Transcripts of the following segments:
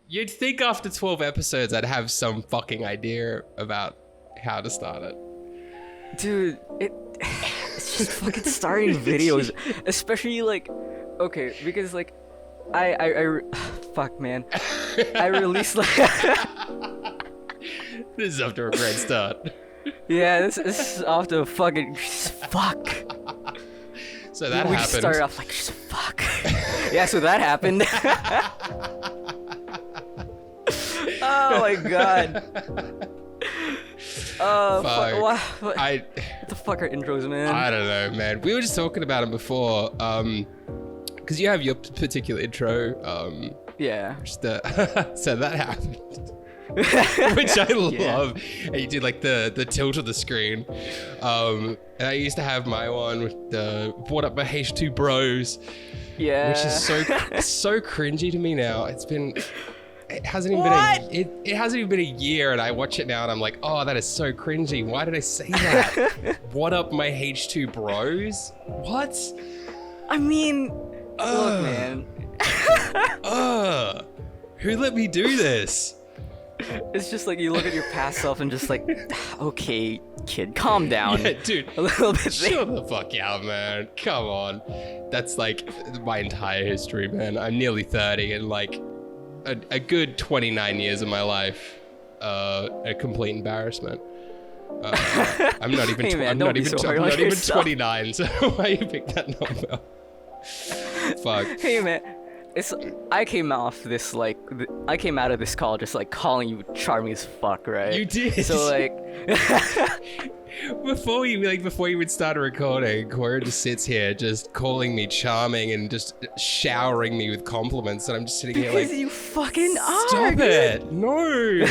You'd think after 12 episodes I'd have some fucking idea about how to start it. Dude, it's just fucking starting videos, especially like, okay, because like, fuck man, I released like, This is after a great start. yeah, this is off to a fucking fuck. So that we happened. started off like fuck. Yeah, so that happened. Oh my god. Fuck. What I the fuck are intros, man? I don't know, man. We were just talking about it before, because you have your particular intro, Yeah. so that happened. Which I love. And you did like the tilt of the screen. And I used to have my one with the brought up by H2 Bros. Yeah. Which is so cringy to me now. It hasn't even it hasn't even been a year, and I watch it now and I'm like, oh, that is so cringy. Why did I say that? What up, my H2 Bros? What? I mean, look, man. Who let me do this? It's just like you look at your past self and just like, okay, kid, calm down. Yeah, dude. A little bit. Shut the fuck out, man. Come on. That's like my entire history, man. I'm nearly 30 and like a good 29 years of my life, a complete embarrassment. I'm not even. Hey, man, I'm don't not be even. so hard I'm on not even yourself. 29. So why you pick that number? Fuck. Hey, man. I came out of this call just like calling you charming as fuck, right? You did. So like, before you would start recording, Cora just sits here just calling me charming and just showering me with compliments, and I'm just sitting here because like, you fucking are. stop dude. it! No.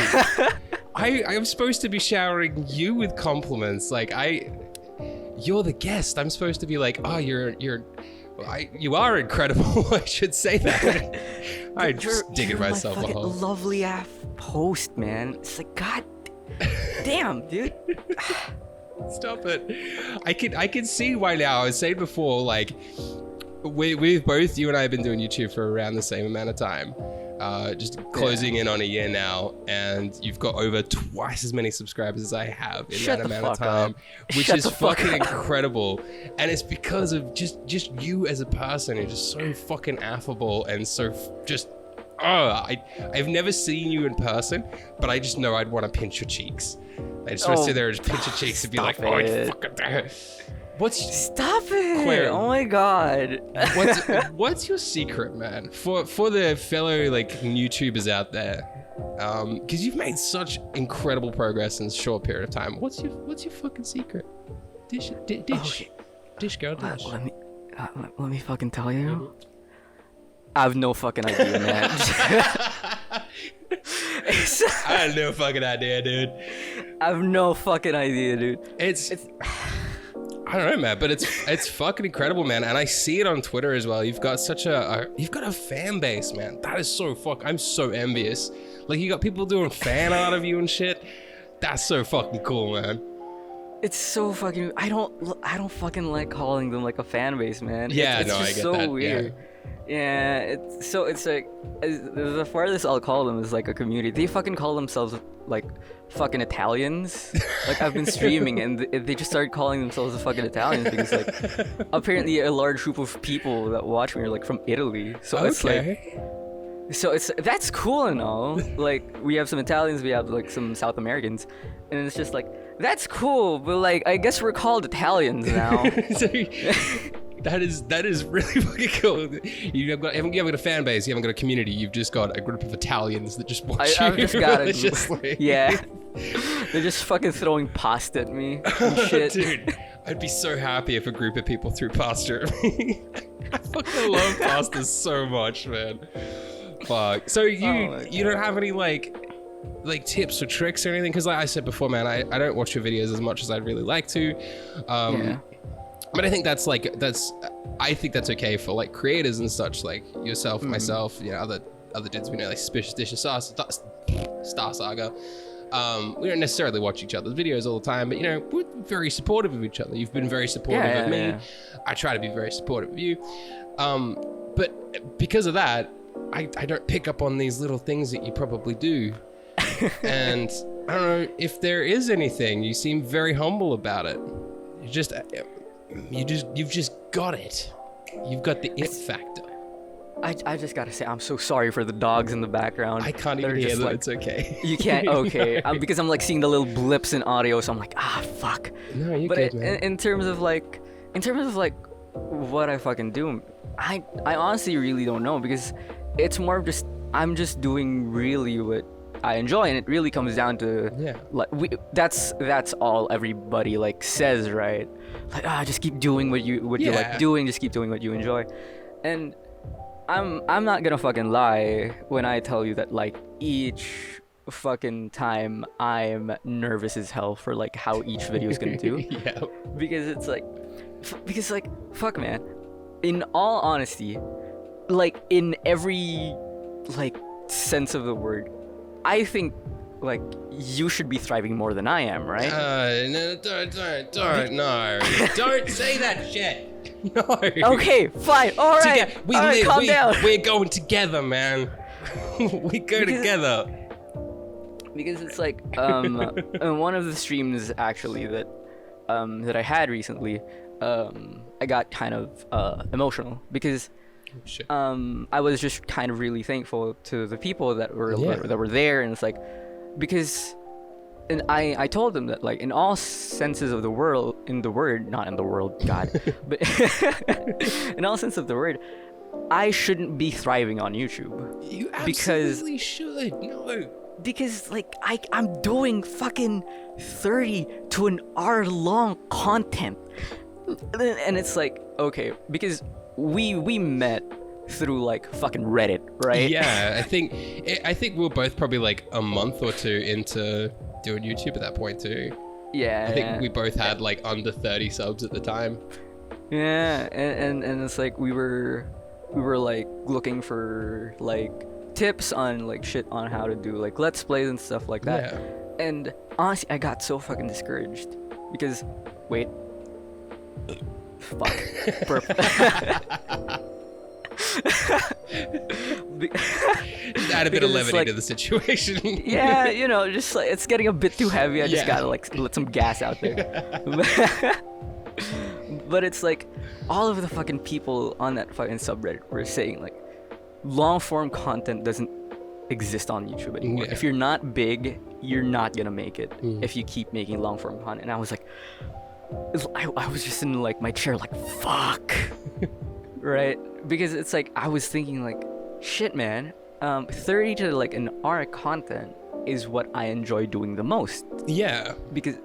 I'm supposed to be showering you with compliments. Like you're the guest. I'm supposed to be like, oh, you are incredible. I should say that. I'm just digging myself a fucking hole. lovely ass post, man. It's like, god damn, dude. Stop it. I can see why now. I was saying before, like, we've both, you and I have been doing YouTube for around the same amount of time. Just closing in on a year now, and you've got over twice as many subscribers as I have in that amount of time, which is fucking incredible. And it's because of just you as a person. You're just so fucking affable and so just. I've never seen you in person, but I just know I'd want to pinch your cheeks. I just want to sit there and just pinch your cheeks and be like, oh, I fucking. Stop it! Claire, oh my god. What's your secret, man? For the fellow like YouTubers out there, because you've made such incredible progress in a short period of time. What's your fucking secret? Dish, girl, dish. Let me fucking tell you. I have no fucking idea, man. I have no fucking idea, dude. I have no fucking idea, dude. It's I don't know, man, but it's fucking incredible, man. And I see it on Twitter as well. You've got such you've got a fan base, man. That is so I'm so envious. Like, you got people doing fan art of you and shit. That's so fucking cool, man. It's so fucking. I don't fucking like calling them like a fan base, man. Yeah, it's no, just I get so that. weird. Yeah, it's like the farthest I'll call them is like a community. They fucking call themselves like fucking Italians. Like, I've been streaming and they just started calling themselves the fucking Italians because like apparently a large group of people that watch me are like from Italy. So it's like, that's cool and all. Like, we have some Italians, we have like some South Americans, and it's just like, that's cool, but like, I guess we're called Italians now. That is really fucking cool. You haven't got a fan base. You haven't got a community. You've just got a group of Italians that just watch you. I've just got religiously. Yeah. They're just fucking throwing pasta at me and shit. Dude, I'd be so happy if a group of people threw pasta at me. I fucking love pasta so much, man. Fuck. So you don't have any like tips or tricks or anything? Because like I said before, man, I don't watch your videos as much as I'd really like to. Yeah. But I think that's okay for like creators and such, like yourself, myself, you know, other dudes we know, like Suspicious Dishes, Star Saga. We don't necessarily watch each other's videos all the time, but you know, we're very supportive of each other. You've been very supportive of me. Yeah. I try to be very supportive of you. But because of that, I don't pick up on these little things that you probably do. And I don't know if there is anything. You seem very humble about it. You've just got it. You've got the it factor. I just gotta say, I'm so sorry for the dogs in the background. I can't They're even hear just, them. like, It's okay. You can't. Okay, because I'm like seeing the little blips in audio, so I'm like, fuck. No, you're But good, man. in terms of like what I fucking do, I honestly really don't know, because it's more of just I'm just doing really what I enjoy, and it really comes down to like that's all everybody like says, right? Like, just keep doing what you like doing, just keep doing what you enjoy. And I'm not gonna fucking lie when I tell you that like each fucking time I'm nervous as hell for like how each video is gonna do. Yeah. Because it's like fuck, man, in all honesty, like in every like sense of the word, I think like you should be thriving more than I am, right? No, don't, no. Don't say that shit. No. Okay, fine, all right. Calm down. We're going together, man. We go together. Because it's like in one of the streams actually that I had recently, I got kind of emotional because I was just kind of really thankful to the people that were there, and it's like because. And I told them that like in all senses of the word, not in the world, God, but in all sense of the word, I shouldn't be thriving on YouTube. You absolutely should. No. Because like I'm doing fucking 30 to an hour long content, and it's like, okay, because we met through like fucking Reddit, right? Yeah, I think we were both probably like a month or two into doing YouTube at that point too. Yeah, I think we both had like under 30 subs at the time. Yeah, and it's like we were like looking for like tips on like shit on how to do like let's plays and stuff like that. Yeah. And honestly, I got so fucking discouraged because fuck. Just add a bit of levity to the situation. Yeah, just like it's getting a bit too heavy. I just gotta like let some gas out there. But it's like all of the fucking people on that fucking subreddit were saying like long form content doesn't exist on YouTube anymore. Yeah. If you're not big, you're not gonna make it if you keep making long form content. And I was like, I was just in like my chair like fuck. Right? Because it's like I was thinking like shit, man, 30 to like an hour content is what I enjoy doing the most. Yeah. Because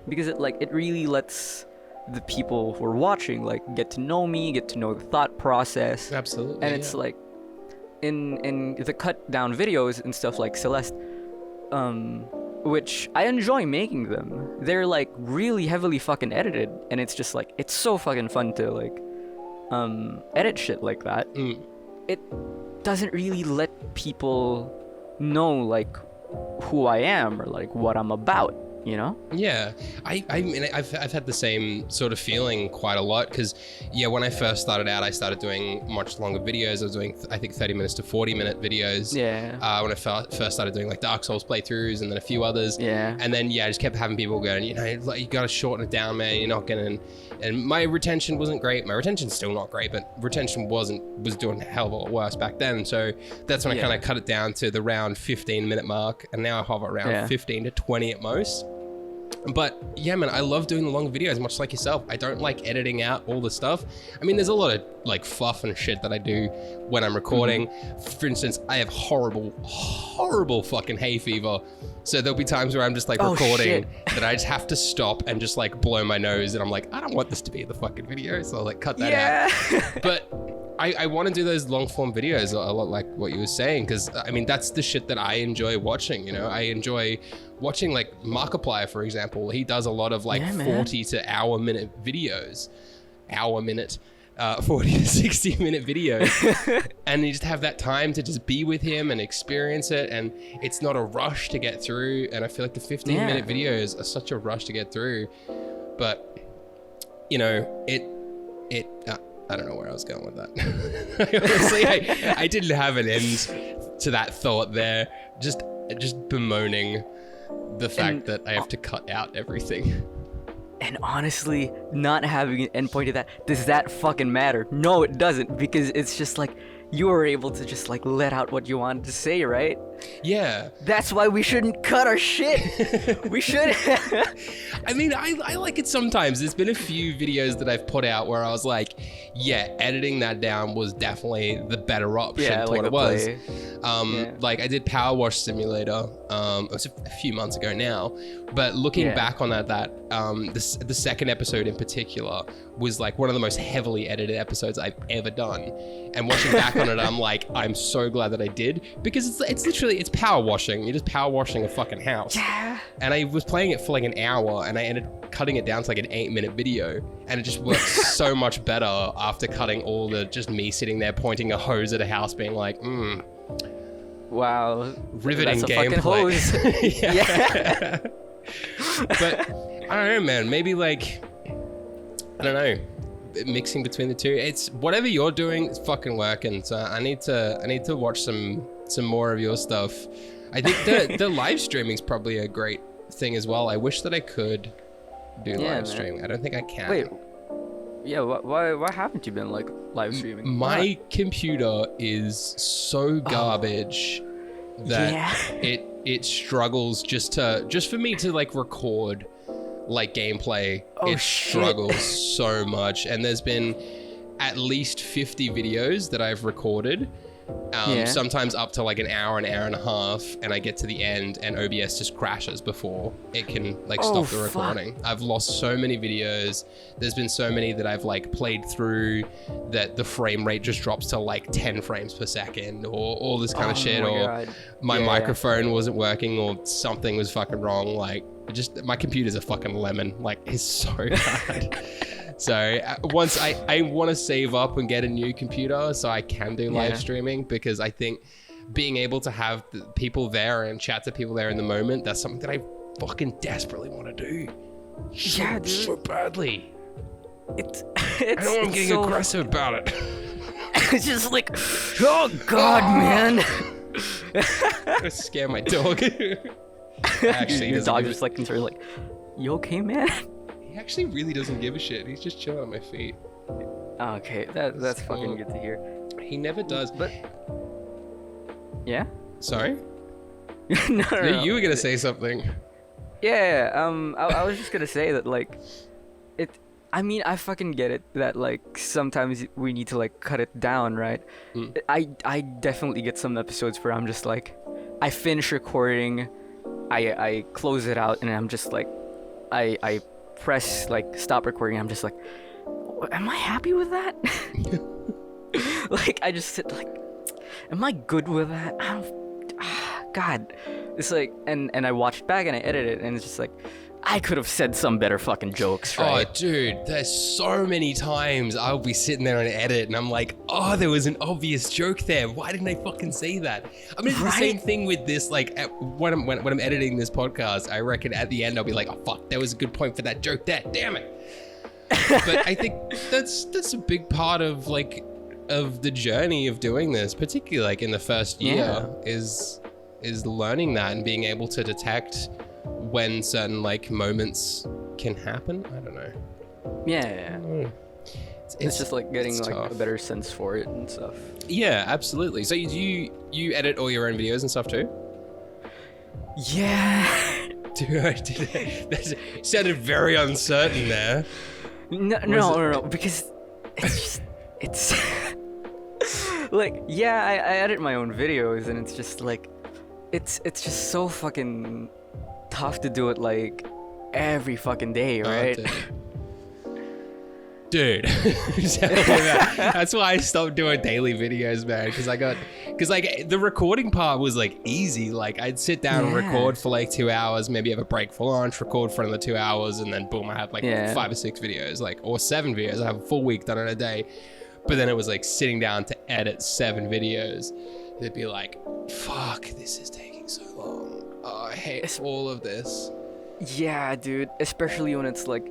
it really lets the people who are watching like get to know me, get to know the thought process. Absolutely. And it's like in the cut down videos and stuff like Celeste, which I enjoy making them. They're like really heavily fucking edited, and it's just like it's so fucking fun to like edit shit like that. It doesn't really let people know like who I am or like what I'm about, Yeah, I mean, I've had the same sort of feeling quite a lot because, when I first started out, I started doing much longer videos. I was doing, I think, 30 minutes to 40-minute videos. Yeah. When I first started doing like Dark Souls playthroughs and then a few others. Yeah. And then, I just kept having people going, like, you got to shorten it down, man. You're not going to... And my retention wasn't great. My retention's still not great, but retention was doing a hell of a lot worse back then. So that's when I kind of cut it down to the round 15-minute mark. And now I hover around 15 to 20 at most. But yeah, man, I love doing the long videos, much like yourself. I don't like editing out all the stuff. I mean, there's a lot of like fluff and shit that I do when I'm recording. For instance, I have horrible fucking hay fever. So there'll be times where I'm just like recording that I just have to stop and just like blow my nose. And I'm like, I don't want this to be in the fucking video. So I'll like cut that out. But I want to do those long form videos a lot like what you were saying. Cause I mean, that's the shit that I enjoy watching. I enjoy watching like Markiplier, for example. He does a lot of like 40 to hour minute videos, 40 to 60 minute videos. And you just have that time to just be with him and experience it. And it's not a rush to get through. And I feel like the 15-minute videos are such a rush to get through. But, I don't know where I was going with that. Honestly, I didn't have an end to that thought there. Just bemoaning the fact that I have to cut out everything. And honestly, not having an endpoint to that, does that fucking matter? No, it doesn't, because it's just like you were able to just like let out what you wanted to say, right? Yeah. That's why we shouldn't cut our shit. We should. I mean, I like it sometimes. There's been a few videos that I've put out where I was like, yeah, editing that down was definitely the better option to like what it was. play. Like I did Power Wash Simulator. It was a few months ago now, but looking back on that the second episode in particular was like one of the most heavily edited episodes I've ever done. And watching back on it, I'm like, I'm so glad that I did, because it's literally power washing. You're just power washing a fucking house. Yeah. And I was playing it for like an hour, and I ended up cutting it down to like an 8-minute video, and it just works so much better after cutting all the just me sitting there pointing a hose at a house, being like, Wow. riveting That's a fucking gameplay. hose. Yeah. But I don't know, man. Maybe like, I don't know, mixing between the two. It's whatever you're doing, it's fucking working. So I need to watch some more of your stuff. I think the live streaming is probably a great thing as well. I wish that I could do live streaming. I don't think I can. Wait. Yeah, why haven't you been like live streaming? My computer is so garbage that it struggles just for me to like record like gameplay. It struggles so much, and there's been at least 50 videos that I've recorded. Sometimes up to like an hour and a half, and I get to the end and OBS just crashes before it can like stop the recording. I've lost so many videos. There's been so many that I've like played through that the frame rate just drops to like 10 frames per second, or all this kind of shit, or my microphone wasn't working, or something was fucking wrong. Like, just my computer's a fucking lemon. Like, it's so bad. So once I want to save up and get a new computer so I can do live streaming, because I think being able to have people there and chat to people there in the moment, that's something that I fucking desperately want to do. Yeah, dude. So badly. It's I know I'm getting so aggressive about it. It's just like, oh god, man. I'm gonna scare my dog. Actually, your dog just like concerned, like, you okay, man? He actually really doesn't give a shit. He's just chilling at my feet. Okay, that's fucking good to hear. He never does. But yeah. Sorry. No. You were gonna say something. Yeah. I was just gonna say that like, I mean, I fucking get it that like sometimes we need to like cut it down, right? I definitely get some episodes where I'm just like, I finish recording, I close it out, and I'm just like, I press like stop recording. I'm just like, am I happy with that? Like, I just sit like, am I good with that? I don't. God, it's like, and I watched back and I edited it, and it's just like, I could have said some better fucking jokes, right? Oh, dude, there's so many times I'll be sitting there and edit, and I'm like, oh, there was an obvious joke there. Why didn't I fucking say that? I mean, it's the same thing with this. Like, when I'm editing this podcast, I reckon at the end I'll be like, oh fuck, there was a good point for that joke there. Damn it. But I think that's a big part of like of the journey of doing this, particularly like in the first year, is learning that and being able to detect when certain like moments can happen. I don't know. Yeah. It's just like getting like tough. a better sense for it and stuff. Yeah, absolutely. So you edit all your own videos and stuff too? Yeah. Dude, that sounded very uncertain there. No, because it's like, yeah, I edit my own videos, and it's just like, it's just so fucking tough to do it like every fucking day, right? Dude. That's why I stopped doing daily videos, man, because like the recording part was like easy. Like, I'd sit down and record for like 2 hours, maybe have a break for lunch, record for another 2 hours, and then boom, I have like 5 or 6 videos, like, or 7 videos. I have a full week done in a day. But then it was like sitting down to edit 7 videos. It'd be like, fuck, this is taking so long. Oh, I hate all of this. Yeah, dude, especially when it's like,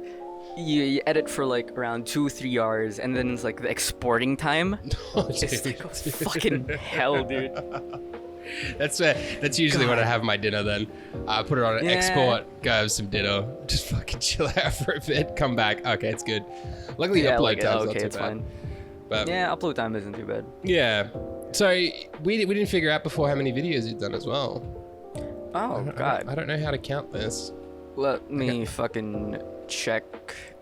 you edit for like around 2-3 hours, and then it's like the exporting time. Oh, It's dude. like fucking hell, dude. That's usually when I have my dinner. Then I put it on an Yeah. export, go have some dinner, just fucking chill out for a bit, come back. Okay, it's good. Luckily, Yeah, upload like, time's okay, not too it's bad. fine. But Yeah, upload time isn't too bad. yeah. So we didn't figure out before how many videos you'd done as well. Oh god. I don't know how to count this. Let me fucking check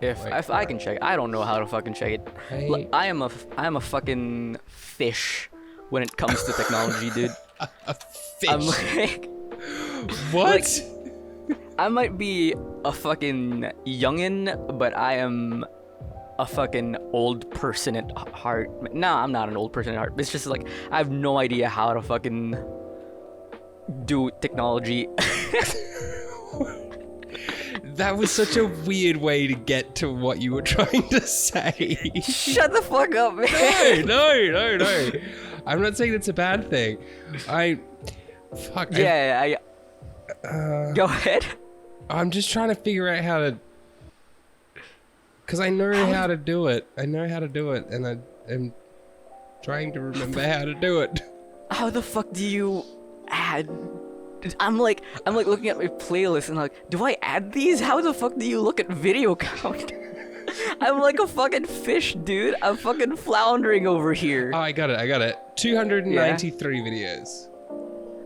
if Wait, I can check. I don't know how to fucking check it. Hey. Look, I am a fucking fish when it comes to technology, dude. A fish. I'm like, what? I might be a fucking youngin, but I am a fucking old person at heart. No, I'm not an old person at heart. It's just like I have no idea how to fucking do technology. That was such a weird way to get to what you were trying to say. Shut the fuck up, man. No. I'm not saying that's a bad thing. Fuck. Yeah, go ahead. I'm just trying to figure out how to. Because I know how to do it. And I am trying to remember how to do it. How the fuck do you add? I'm like looking at my playlist and like, do I add these? How the fuck do you look at video count? I'm like a fucking fish, dude. I'm fucking floundering over here. Oh, I got it. 293 videos.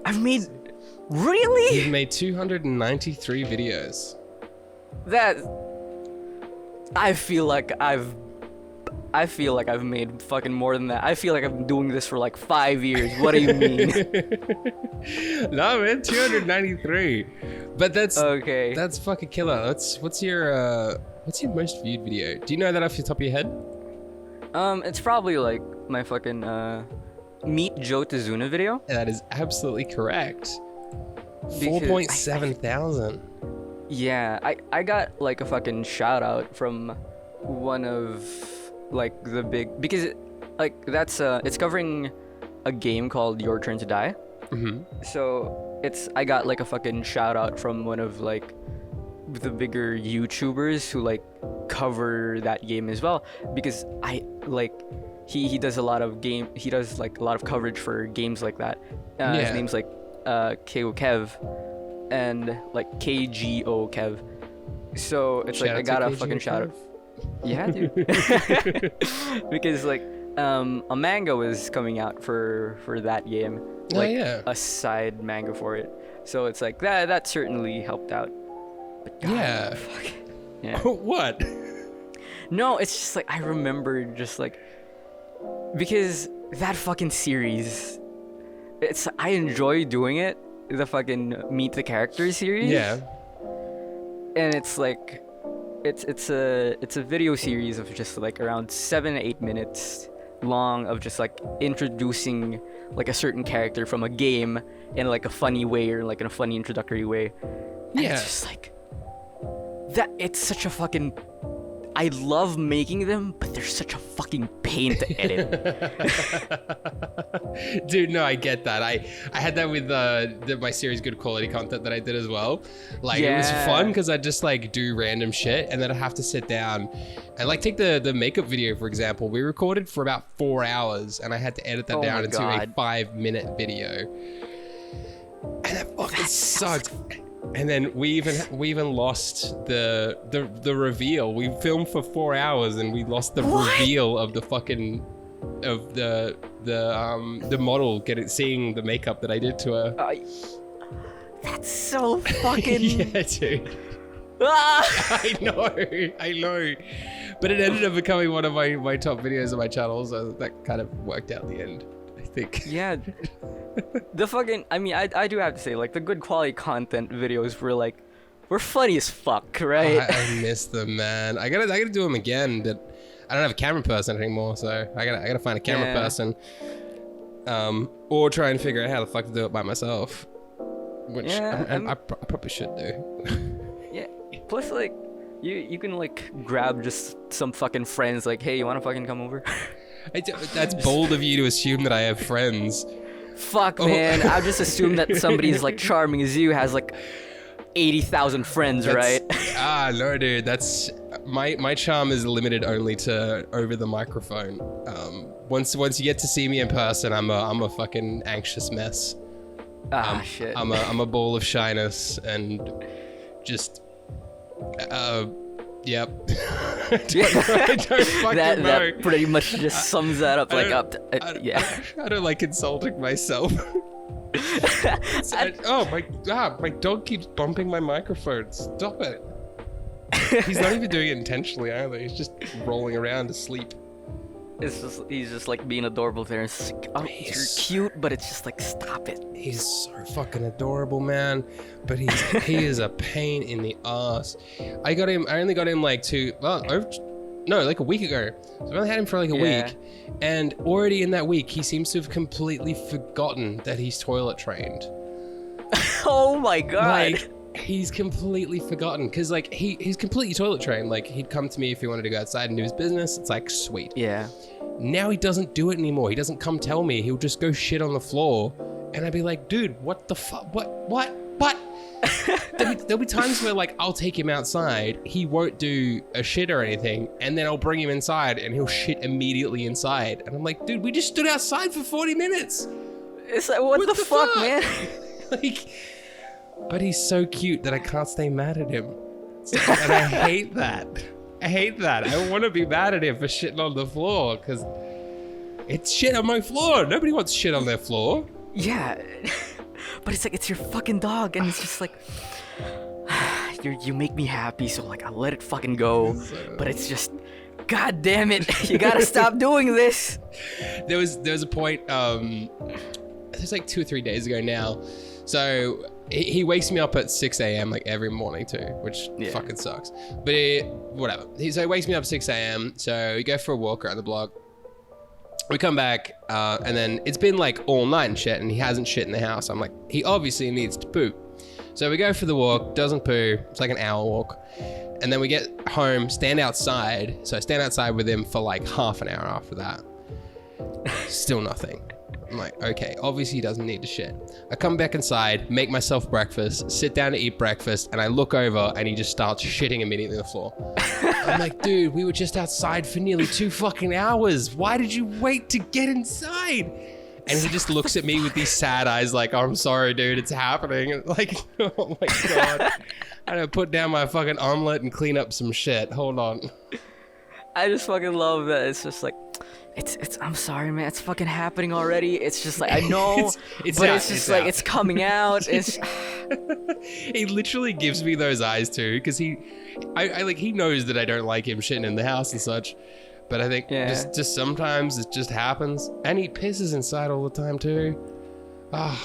I've made. Really? You've made 293 videos. That. I feel like I've made fucking more than that. I feel like I've been doing this for like 5 years. What do you mean? No, man, 293. But that's Okay. that's fucking killer. What's your most viewed video? Do you know that off the top of your head? It's probably like my fucking Meet Joe Tazuna video. That is absolutely correct. Because 4.7 thousand. Yeah, I got like a fucking shout out from one of like the big, because like that's it's covering a game called Your Turn to Die. Mm-hmm. So I got like a fucking shout out from one of like the bigger YouTubers who like cover that game as well, because I like he does a lot of coverage for games like that. His Yeah. name's like KO Kev and like KGO Kev. So it's like I got a fucking shout out. Yeah, dude. Because like a manga was coming out for that game. Oh, Like yeah. a side manga for it. So it's like that certainly helped out. But God, Yeah. fuck. Yeah. What? No, it's just like I remember just like because that fucking series, I enjoy doing it. The fucking Meet the Characters series. Yeah. And it's like it's a video series of just like around 7-8 minutes long of just like introducing like a certain character from a game in like a funny way or like in a funny introductory way. And Yeah. it's just like that. It's such a fucking. I love making them, but they're such a fucking pain to edit. Dude, no, I get that. I had that with my series Good Quality Content that I did as well. Like it was Yeah. fun because I just like do random shit and then I have to sit down and like take the makeup video, for example. We recorded for about 4 hours and I had to edit that Oh down my into God. a 5-minute video. And that fucking sucked. And then we even lost the reveal. We filmed for 4 hours and we lost the What? reveal of the fucking of the model seeing the makeup that I did to her. That's so fucking. Yeah, dude. Ah! I know. But it ended up becoming one of my top videos on my channel, so that kind of worked out in the end, I think. Yeah. The fucking. I mean, I do have to say, like, the good quality content videos were funny as fuck, right? I miss them, man. I gotta do them again, but I don't have a camera person anymore, so I gotta find a camera Yeah. person. Or try and figure out how the fuck to do it by myself. Which Yeah, I probably should do. Yeah. Plus, like, you can like grab just some fucking friends, like, hey, you wanna fucking come over? That's bold of you to assume that I have friends. Fuck, Oh. man. I just assume that somebody's like charming as you has like 80,000 friends, That's- right? No, dude. That's my charm is limited only to over the microphone. Once you get to see me in person, I'm a fucking anxious mess. Shit. I'm a ball of shyness and just yep. I don't fucking that know. that pretty much just sums that up. Like yeah. I don't like insulting myself. My dog keeps bumping my microphone. Stop it. He's not even doing it intentionally either. He's just rolling around asleep. He's just like being adorable there. It's like, oh, you're cute, but it's just like, stop it. He's so fucking adorable, man. But he is a pain in the ass. I only got him like like a week ago. So I only had him for like a week. And already in that week, he seems to have completely forgotten that he's toilet trained. Oh my god. Like, he's completely forgotten. Because like he's completely toilet trained. Like he'd come to me if he wanted to go outside and do his business. It's like, sweet. Yeah. Now he doesn't do it anymore. He doesn't come tell me. He'll just go shit on the floor. And I'd be like, dude, what the fuck? What? There'll be times where like I'll take him outside, he won't do a shit or anything, and then I'll bring him inside and he'll shit immediately inside. And I'm like, dude, we just stood outside for 40 minutes. It's like, what the fuck, man? Like, but he's so cute that I can't stay mad at him. And I hate that. I want to be mad at him for shitting on the floor because it's shit on my floor. Nobody wants shit on their floor. Yeah. But it's like, it's your fucking dog, and it's just like, you make me happy, so like I'll let it fucking go. But it's just, god damn it, you gotta stop doing this. There was a point, it was like 2 or 3 days ago now. So he wakes me up at 6 a.m. like every morning too, which fucking sucks. But whatever. So he wakes me up at 6 a.m. So we go for a walk around the block. We come back, and then it's been like all night and shit, and he hasn't shit in the house. I'm like, he obviously needs to poop. So we go for the walk, doesn't poo. It's like an hour walk. And then we get home, stand outside. So I stand outside with him for like half an hour after that. Still nothing. I'm like, okay, obviously he doesn't need to shit. I come back inside, make myself breakfast, sit down to eat breakfast, and I look over and he just starts shitting immediately on the floor. I'm like, dude, we were just outside for nearly 2 fucking hours. Why did you wait to get inside? And he just looks at me with these sad eyes like, oh, I'm sorry, dude, it's happening. And like, oh my God. I gotta put down my fucking omelet and clean up some shit. Hold on. I just fucking love that. It's just like, it's I'm sorry, man, it's fucking happening already. It's just like, I know, it's just like, it's coming out. It's he literally gives me those eyes too, because he knows that I don't like him shitting in the house and such. But I think just sometimes it just happens, and he pisses inside all the time too. Oh,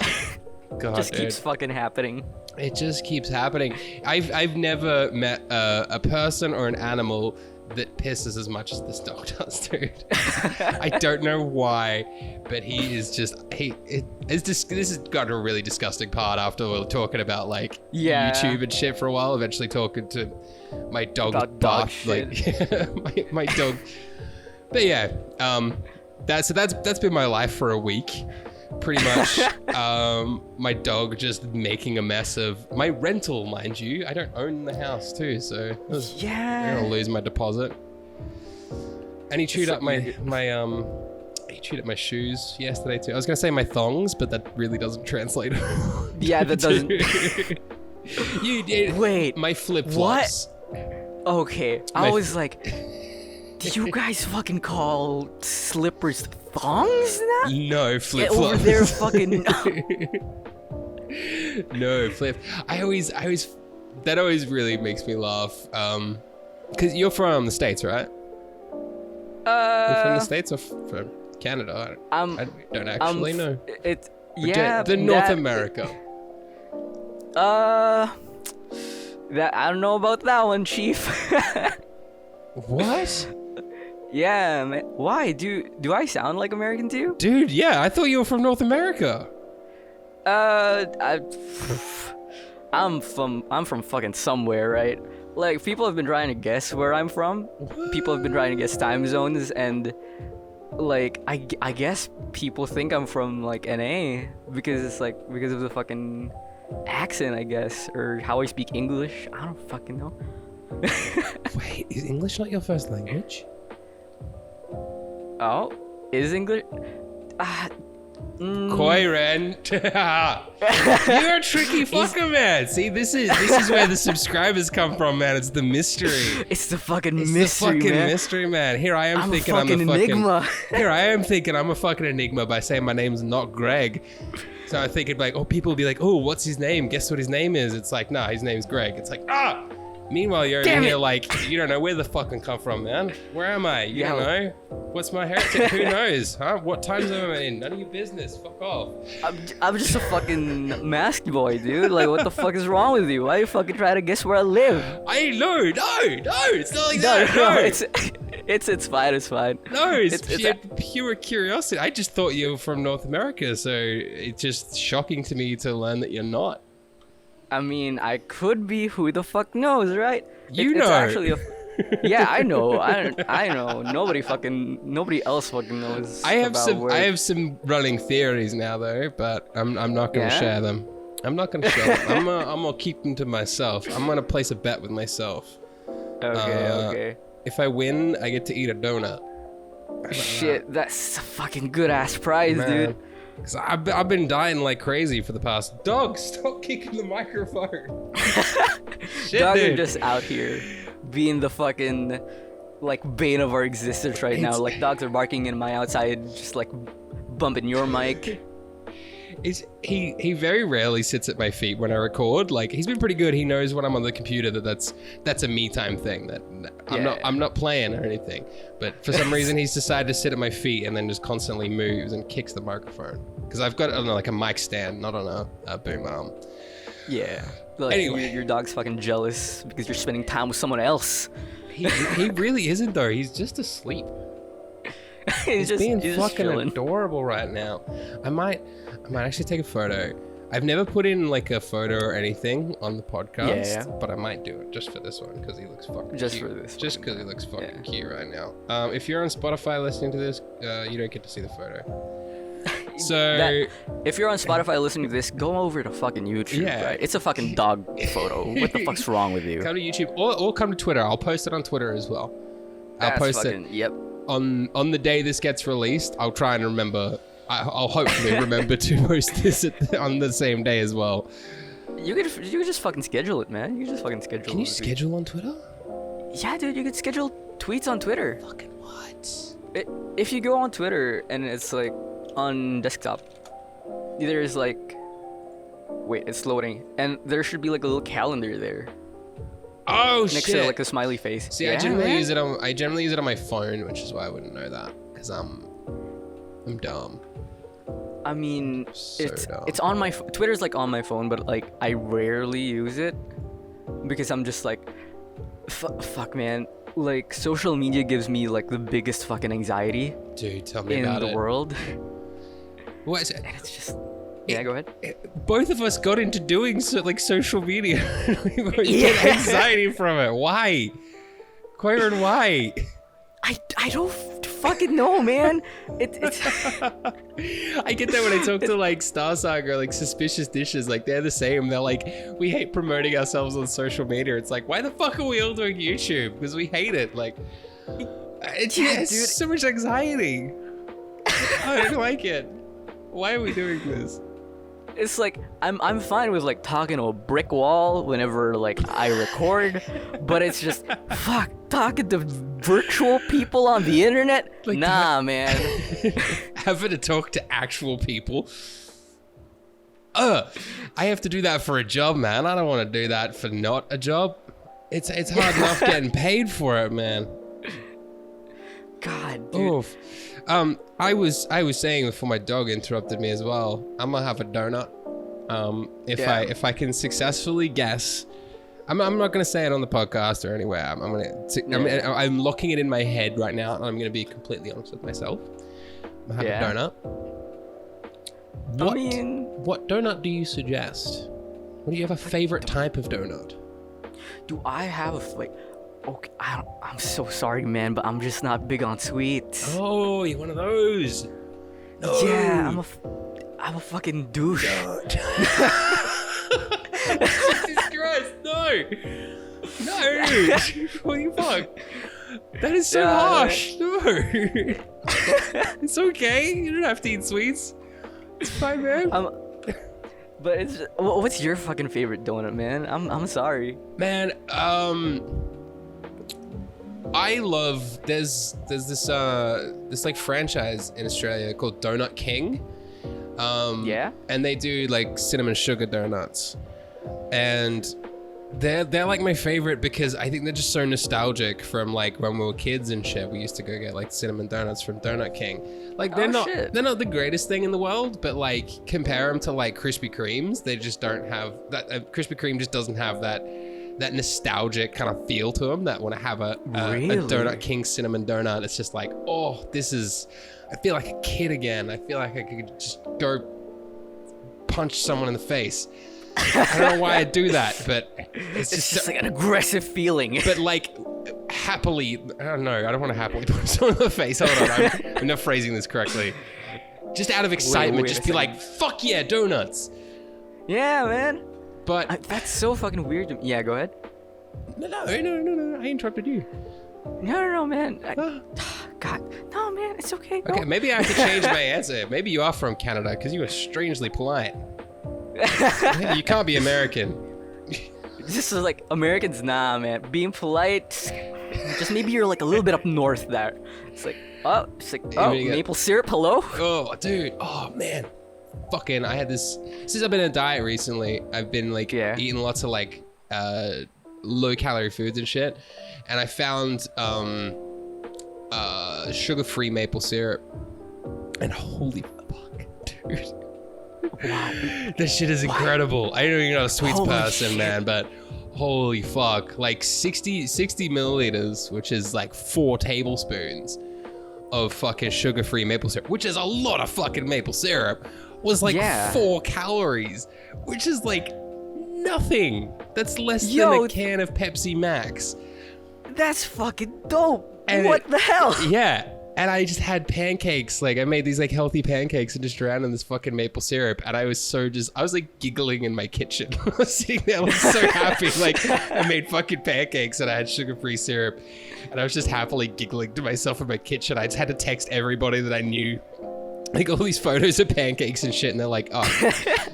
God, just keeps fucking happening. It just keeps happening. I've never met a person or an animal that pisses as much as this dog does, dude. I don't know why, but he is just this has got a really disgusting part after we were talking about like YouTube and shit for a while. Eventually talking to my dog about dog like my dog. But yeah, that's been my life for a week. Pretty much, my dog just making a mess of my rental, mind you. I don't own the house too, so I'm gonna lose my deposit. And he chewed up my he chewed up my shoes yesterday too. I was gonna say my thongs, but that really doesn't translate. Yeah, that doesn't. You did. Wait, my flip flops. What? Okay, I was like, did you guys fucking call slippers thongs now? No, flip flops. Get over there, fucking. No, flip. I always that always really makes me laugh. Cause you're from the States, right? You're from the States or from Canada? I don't actually know. The North America. That I don't know about that one, Chief. What? Yeah, man. Why? Do I sound like American to you? Dude, yeah, I thought you were from North America. I'm from fucking somewhere, right? Like, people have been trying to guess where I'm from. What? People have been trying to guess time zones, and like, I guess people think I'm from like NA because it's like, because of the fucking accent, I guess, or how I speak English. I don't fucking know. Wait, is English not your first language? Oh, is English? Koiren. You're a tricky fucker, man. See, this is where the subscribers come from, man. It's the mystery. It's the fucking It's mystery, the fucking man. mystery, man. Here I am I'm thinking a fucking I'm a fucking enigma. Here I am thinking I'm a fucking enigma by saying my name's not Greg. So I think it'd be like, oh, people will be like, oh, what's his name? Guess what his name is? It's like, nah, his name's Greg. It's like, ah. Meanwhile, you're Damn in here it. like, you don't know where the fuck I come from, man. Where am I? You Yeah. don't know. What's my heritage? Who knows? Huh? What time zone am I in? None of your business. Fuck off. I'm just a fucking masked boy, dude. Like, what the fuck is wrong with you? Why you fucking try to guess where I live? No, it's not like No, that. no, it's fine, it's fine. No, it's It's- pure curiosity. I just thought you were from North America, so it's just shocking to me to learn that you're not. I mean, I could be. Who the fuck knows, right? You It's know. actually yeah, I know. I know. Nobody else fucking knows. I have about where- I have some running theories now though, but I'm not gonna Yeah? share them. I'm not gonna share them. I'm gonna keep them to myself. I'm gonna place a bet with myself. Okay, okay. If I win, I get to eat a donut. Shit, that's a fucking good ass prize, dude. Cause I've been dying like crazy for the past. Dog, stop kicking the microphone. Shit, Dogs are dude. just out here being the fucking like bane of our existence right now. It's- Like dogs are barking in my outside, just like bumping your mic. He very rarely sits at my feet when I record. Like he's been pretty good. He knows when I'm on the computer that's a me time thing. That I'm not playing or anything. But for some reason he's decided to sit at my feet and then just constantly moves and kicks the microphone. Because I've got it on like a mic stand, not on a boom arm. Yeah. Like, Anyway. your dog's fucking jealous because you're spending time with someone else. He really isn't though. He's just asleep. he's Being just fucking chilling. adorable right now. I might actually take a photo. I've never put in like a photo or anything on the podcast, Yeah. but I might do it just for this one because he looks fucking Just cute. for this Just one. because he looks fucking Yeah. cute right now. If you're on Spotify listening to this, you don't get to see the photo. So That- If you're on Spotify listening to this, go over to fucking YouTube. Yeah. Right? It's a fucking dog photo. What the fuck's wrong with you? come to YouTube or come to Twitter. I'll post it on Twitter as well. I'll That's post fucking, it Yep. on the day this gets released. I'll try and remember. I'll hopefully remember to post this on the same day as well. You could just fucking schedule it, man. You could just fucking schedule. Can you it. schedule on Twitter? Yeah, dude. You could schedule tweets on Twitter. Fucking what? If you go on Twitter and it's like on desktop, there's like, wait, it's loading, and there should be like a little calendar there Oh next shit! to like a smiley face. See, Yeah, I generally man. use it on my phone, which is why I wouldn't know that because I'm dumb. I mean, So dumb. it's on my Twitter's like on my phone, but like I rarely use it because I'm just like, fuck, man. Like social media gives me like the biggest fucking anxiety Dude, tell me in about the it. world, What is it? and it's just. Yeah, go ahead. Both of us got into doing like social media. We both Yeah. get anxiety from it. Why? Quairen, why? I don't fucking know, man. It's I get that when I talk to like Star Saga or like Suspicious Dishes, like they're the same. They're like, we hate promoting ourselves on social media. It's like, why the fuck are we all doing YouTube? Because we hate it. Like, it's Yeah, dude. so much anxiety. I don't like it. Why are we doing this? it's like I'm fine with like talking to a brick wall whenever like I record, but it's just fuck talking to virtual people on the internet. Like nah, man. Having to talk to actual people. I have to do that for a job, man. I don't want to do that for not a job. It's hard enough getting paid for it, man. God, dude. Oof. I was saying before my dog interrupted me as well. I'm gonna have a donut. Yeah. If I can successfully guess, I'm not gonna say it on the podcast or anywhere. I'm locking it in my head right now, and I'm gonna be completely honest with myself. I'm gonna have a donut. What donut do you suggest? Do you have a favorite type of donut? Do I have like? Okay, I'm so sorry, man, but I'm just not big on sweets. Oh, you're one of those. No. Yeah, I'm a fucking douche. Jesus Christ, no! No! What the fuck? That is so harsh. No. It's okay. You don't have to eat sweets. It's fine, man. But it's just, what's your fucking favorite donut, man? I'm sorry. Man, I love there's this like franchise in Australia called Donut King. Yeah? And they do like cinnamon sugar donuts. And they're like my favorite because I think they're just so nostalgic from like when we were kids and shit. We used to go get like cinnamon donuts from Donut King. Like they're not the greatest thing in the world, but like compare them to like Krispy Kremes, they just don't have that. Krispy Kreme just doesn't have that nostalgic kind of feel to them. That when I have a Donut King cinnamon donut, it's just like, oh, I feel like a kid again. I feel like I could just go punch someone in the face. I don't know why I do that, but it's just like an aggressive feeling. But like happily, I don't know. I don't want to happily punch someone in the face. Hold on, I'm not phrasing this correctly. Just out of excitement, just be like, "Fuck yeah, donuts!" Yeah, man. But that's so fucking weird to me. Yeah, go ahead. No. I interrupted you. No, man. God, no, man. It's okay. Okay, no. maybe I have to change my answer. Maybe you are from Canada because you are strangely polite. You can't be American. Just like Americans, nah, man. Being polite, just maybe you're like a little bit up north there. It's like, maple syrup, hello? Oh, dude. Oh, man. Fucking, I had this, since I've been on a diet recently, I've been like eating lots of like low calorie foods and shit. And I found sugar-free maple syrup. And holy fuck, dude. Wow. This shit is incredible. I don't even know a sweets person, shit. man, but holy fuck. Like 60 milliliters, which is like 4 tablespoons of fucking sugar-free maple syrup, which is a lot of fucking maple syrup, was like 4 calories, which is like nothing. That's less than a can of Pepsi Max. That's fucking dope. And what the hell? Yeah. And I just had pancakes. Like I made these like healthy pancakes and just drowned in this fucking maple syrup. And I was like giggling in my kitchen. I was sitting there like so happy. Like I made fucking pancakes and I had sugar-free syrup. And I was just happily giggling to myself in my kitchen. I just had to text everybody that I knew. Like all these photos of pancakes and shit. And they're like, oh,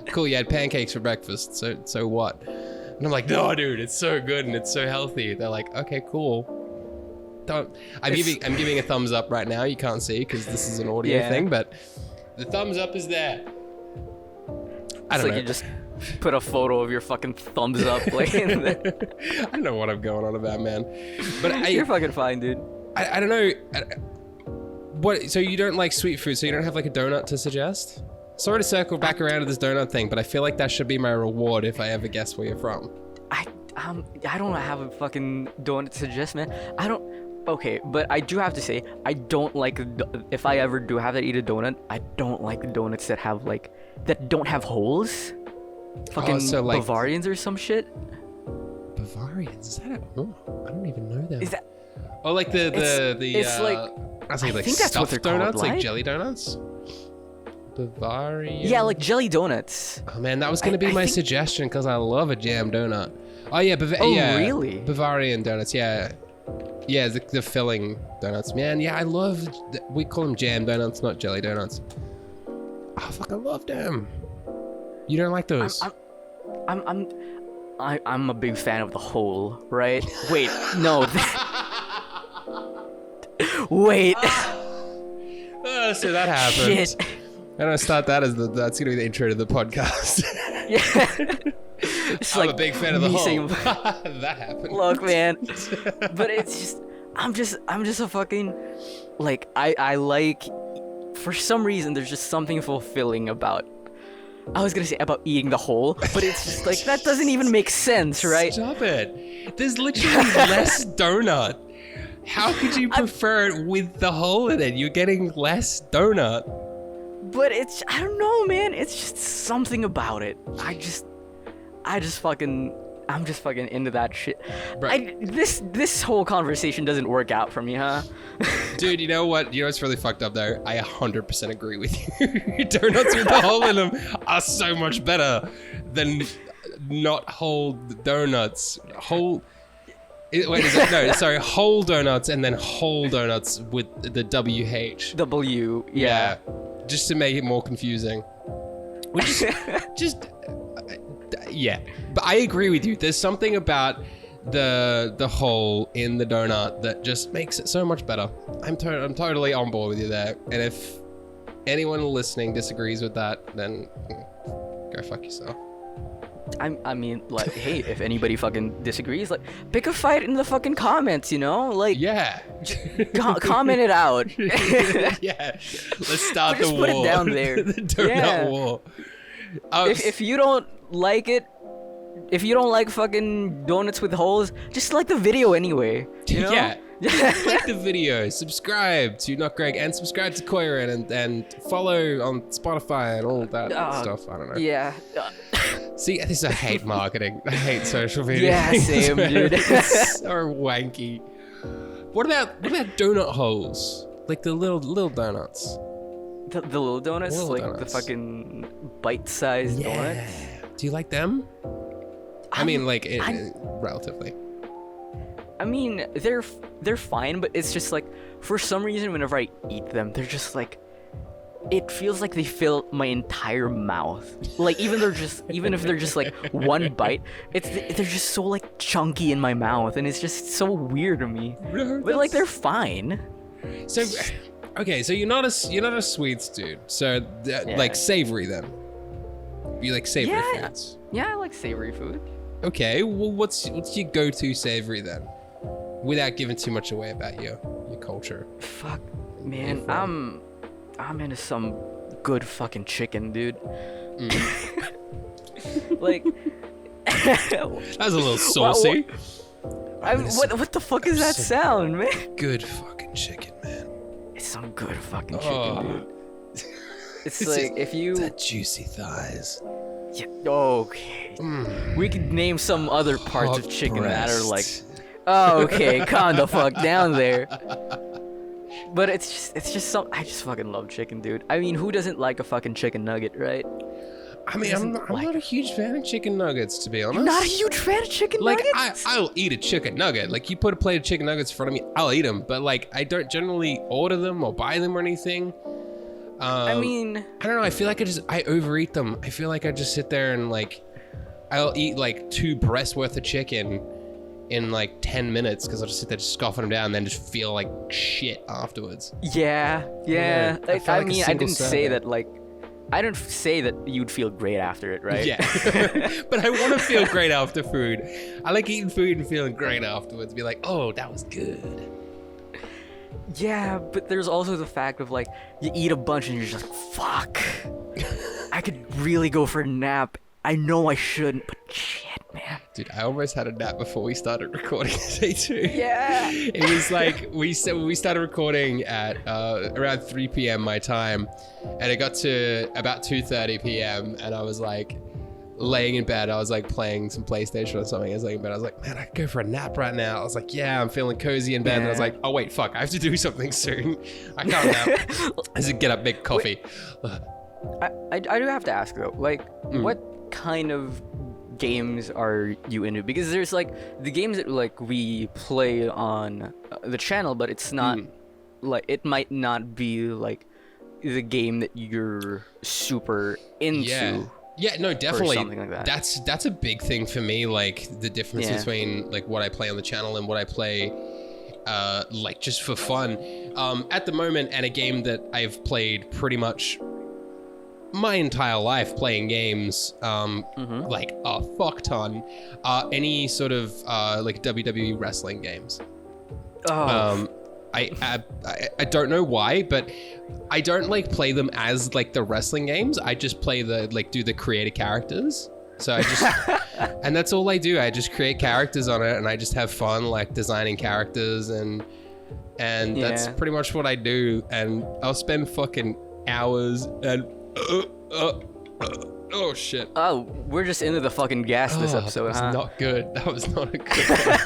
cool, you had pancakes for breakfast. So what? And I'm like, no, dude, it's so good and it's so healthy. They're like, okay, cool. I'm giving a thumbs up right now. You can't see because this is an audio thing, but the thumbs up is there. I don't know. You just put a photo of your fucking thumbs up like in there. I don't know what I'm going on about, man. But you're fucking fine, dude. I don't know. What? So you don't like sweet food? So you don't have like a donut to suggest? Sorry to circle back around to this donut thing, but I feel like that should be my reward if I ever guess where you're from. I don't have a fucking donut to suggest, man. Okay, but I do have to say, I don't like, if I ever do have to eat a donut, I don't like donuts that don't have holes. Fucking so like, Bavarians or some shit. Bavarians? Is that I don't even know that. Is that? Oh, like the it's like, I think that's what they're donuts, called, like jelly donuts. Bavarian. Yeah, like jelly donuts. Oh man, that was gonna be my suggestion because I love a jam donut. Oh yeah, really? Bavarian donuts, yeah. Yeah, the filling donuts, man. Yeah, we call them jam donuts, not jelly donuts. I fucking love them. You don't like those? I'm a big fan of the whole, right? Wait, no. Wait. So that happened. Shit. I'm gonna start that as that's gonna be the intro to the podcast. Yeah. I'm like a big fan of the whole. That happened. Look, man. But it's just, I'm just a fucking, like, I like, for some reason, there's just something fulfilling about, I was gonna say about eating the whole, but it's just like, that doesn't even make sense, right? Stop it. There's literally less donut. How could you prefer it with the hole in it? You're getting less donut. But I don't know, man. It's just something about it. I'm just fucking into that shit. This whole conversation doesn't work out for me, huh? Dude, you know what? You know what's really fucked up though? I 100% agree with you. Donuts with the hole in them are so much better than not whole donuts. Whole. Wait, is it? No, sorry. Whole donuts and then whole donuts with the WH. W. Yeah. Just to make it more confusing. Which is just. Yeah. But I agree with you. There's something about the hole in the donut that just makes it so much better. I'm totally on board with you there. And if anyone listening disagrees with that, then go fuck yourself. I mean, like, hey, if anybody fucking disagrees, like, pick a fight in the fucking comments, you know? Like, Yeah. comment it out. Yeah. Let's start the Just war. put it down there. The donut Yeah. war. If you don't like it, if you don't like fucking donuts with holes, just like the video anyway. You know? Yeah. Like the video, subscribe to Not Greg, and subscribe to Koiran, and follow on Spotify and all that stuff. I don't know. Yeah. See, this I hate marketing. I hate social media. Yeah, same, dude. It's so wanky. What about donut holes? Like the little donuts. The little donuts, Little like donuts. the fucking bite-sized donuts. Do you like them? I mean, like I'm- relatively. I mean, they're fine, but it's just like, for some reason, whenever I eat them, they're just like, it feels like they fill my entire mouth. Like even if they're just like one bite, they're just so like chunky in my mouth, and it's just so weird to me. No, But like they're fine. So, okay, so you're not a sweets dude. So like savory then. You like savory Yeah. foods. Yeah, I like savory food. Okay, well what's your go-to savory then? Without giving too much away about your culture. Fuck, man, from? I'm into some good fucking chicken, dude. Like, That was a little saucy. what the fuck is that sound, man? Good fucking chicken, man. It's some good fucking chicken, Oh. dude. It's It's like just- if you That juicy thighs. yeah, okay, we could name some other parts of Hot chicken that are like, breast. oh, okay, calm the fuck down there. But it's just some. I just fucking love chicken, dude. I mean, who doesn't like a fucking chicken nugget, right? I mean, I'm doesn't not a huge fan of chicken nuggets, to be honest. Not a huge fan of chicken Like, nuggets. I'll eat a chicken nugget. Like, you put a plate of chicken nuggets in front of me, I'll eat them. But, like, I don't generally order them or buy them or anything. I mean, I don't know. I feel like I overeat them. I feel like I just sit there and, like, I'll eat, like, 2 breasts worth of chicken in, like, 10 minutes because I'll just sit there just scoffing them down and then just feel like shit afterwards. yeah. Yeah, I Like, feel I like a mean, I single didn't say serving. that. Like, I didn't say that you'd feel great after it, right? Yeah. But I want to feel great after food. I like eating food and feeling great afterwards. Be like, oh, that was good. Yeah, but there's also the fact of like you eat a bunch and you're just like, fuck. I could really go for a nap. I know I shouldn't, but shit, man. Dude, I almost had a nap before we started recording today too. Yeah. It was like we started recording at around 3 p.m. my time, and it got to about 2:30 p.m. and I was like laying in bed. I was like playing some PlayStation or something. I was laying in bed. I was like, man, I could go for a nap right now. I was like, yeah, I'm feeling cozy in bed. And I was Yeah. like, oh wait, fuck, I have to do something soon. I can't nap. I said, get up, make coffee. I do have to ask though, like, Mm. what kind of games are you into? Because there's like the games that like we play on the channel, but it's not like it might not be like the game that you're super into. Yeah. Yeah, no, definitely. something like that. That's a big thing for me. Like the difference Yeah. between like what I play on the channel and what I play, like just for fun. At the moment, and a game that I've played pretty much my entire life playing games, like a fuck ton. Any sort of like WWE wrestling games. Oh, I don't know why, but I don't like play them as like the wrestling games. I just play do the creator characters. So I just, and that's all I do. I just create characters on it and I just have fun like designing characters and that's Yeah. pretty much what I do. And I'll spend fucking hours and, oh shit. oh, we're just into the fucking gas this episode, that was huh? not good. That was not a good one.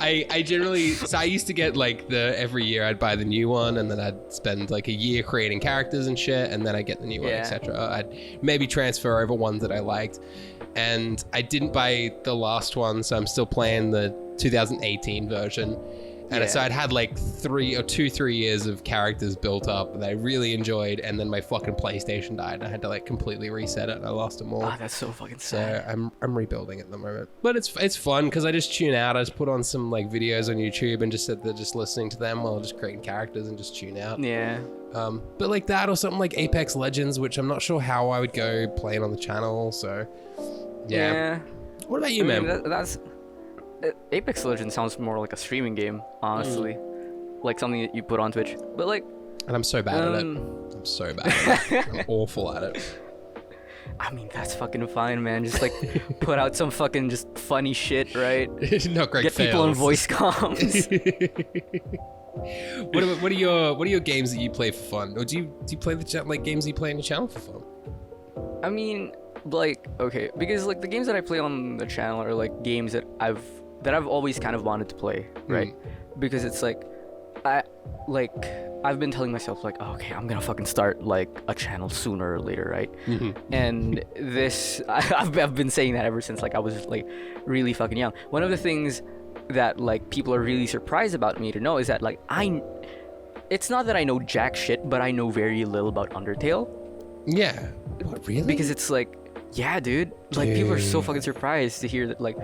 I generally, so I used to get like every year I'd buy the new one and then I'd spend like a year creating characters and shit and then I'd get the new one, Yeah. etc. I'd maybe transfer over ones that I liked. and I didn't buy the last one, so I'm still playing the 2018 version. And so I'd had like 3 years of characters built up that I really enjoyed, and then my fucking PlayStation died, and I had to like completely reset it, and I lost them all. Oh, that's so fucking sad. So I'm rebuilding at the moment, but it's fun because I just tune out. I just put on some like videos on YouTube and just sit there just listening to them while just creating characters and just tune out. Yeah. But like that or something like Apex Legends, which I'm not sure how I would go playing on the channel. So yeah. What about you, man? That's Apex Legends sounds more like a streaming game, honestly. Like something that you put on Twitch. But like, and I'm so bad at it. I'm so bad at it. I'm awful at it. I mean, that's fucking fine, man. Just like put out some fucking just funny shit, right? Not great. Get people in voice comms. What are your games that you play for fun? Or do you play the like games you play on your channel for fun? I mean, like, okay, because like the games that I play on the channel are like games that I've always kind of wanted to play, right? Because it's like I've been telling myself like, oh, okay, I'm gonna fucking start like a channel sooner or later, right? And this I've been saying that ever since like I was like really fucking young. One of the things that like people are really surprised about me to know is that like it's not that I know jack shit, but I know very little about Undertale. Yeah. What, really? Because it's like, yeah, dude. Like people are so fucking surprised to hear that like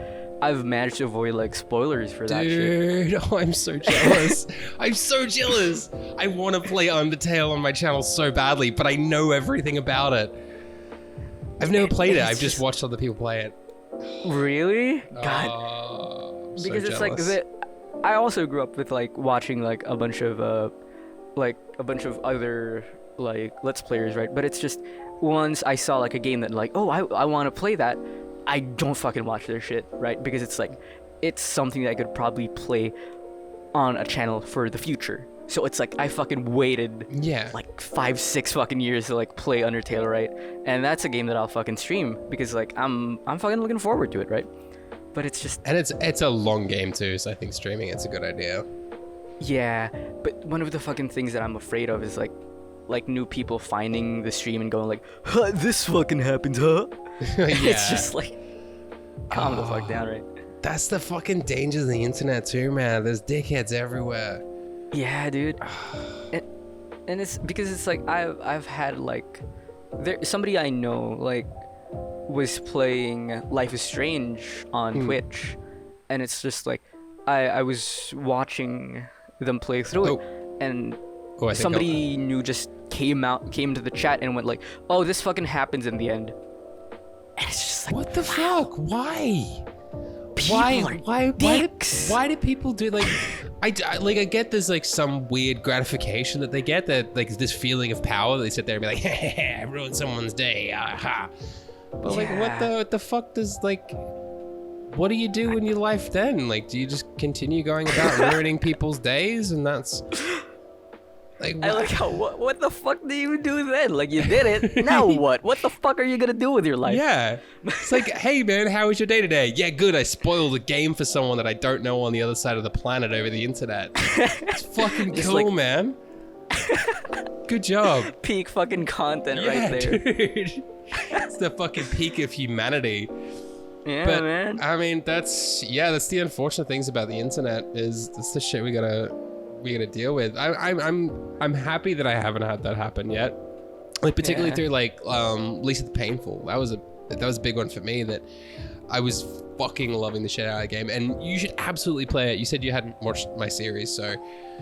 I've managed to avoid like spoilers for that shit. Dude, oh, I'm so jealous. I'm so jealous. I want to play Undertale on my channel so badly, but I know everything about it. I've never played it. I've just watched other people play it. Really? God. I'm so because it's jealous. like I also grew up with like watching like a bunch of other like Let's Players, right? But it's just once I saw like a game that like, oh, I want to play that, I don't fucking watch their shit, right? Because it's like, it's something that I could probably play on a channel for the future. So it's like, I fucking waited like 5-6 fucking years to like play Undertale, right? And that's a game that I'll fucking stream because like, I'm fucking looking forward to it, right? But it's just... And it's a long game too, so I think streaming it's a good idea. Yeah, but one of the fucking things that I'm afraid of is like new people finding the stream and going like, huh, this fucking happened, huh? It's just like, calm the fuck down, right? That's the fucking dangers of the internet too, man. There's dickheads everywhere. Yeah, dude. and it's because it's like I've had like somebody I know like was playing Life is Strange on Twitch, and it's just like I was watching them play through it, and somebody new just came to the chat and went like, oh, this fucking happens in the end. And it's just like, what the fuck? Why? Why do people do like? I get there's like some weird gratification that they get, that like this feeling of power that they sit there and be like, hey, I ruined someone's day, aha. But like, what the fuck does like? What do you do in your life then? Like, do you just continue going about ruining people's days, and that's like? I like how what the fuck do you do then? Like, you did it. Now what? What the fuck are you gonna do with your life? Yeah, it's like, hey man, how was your day today? Yeah, good. I spoiled a game for someone that I don't know on the other side of the planet over the internet. It's fucking cool, like, man. Good job. Peak fucking content right there. Dude. It's the fucking peak of humanity. Yeah, but, man. I mean, that's the unfortunate things about the internet, is that's the shit we gotta deal with. I'm happy that I haven't had that happen yet. Like, particularly through like Lisa the Painful. That was a big one for me, that I was fucking loving the shit out of the game. And you should absolutely play it. You said you hadn't watched my series, so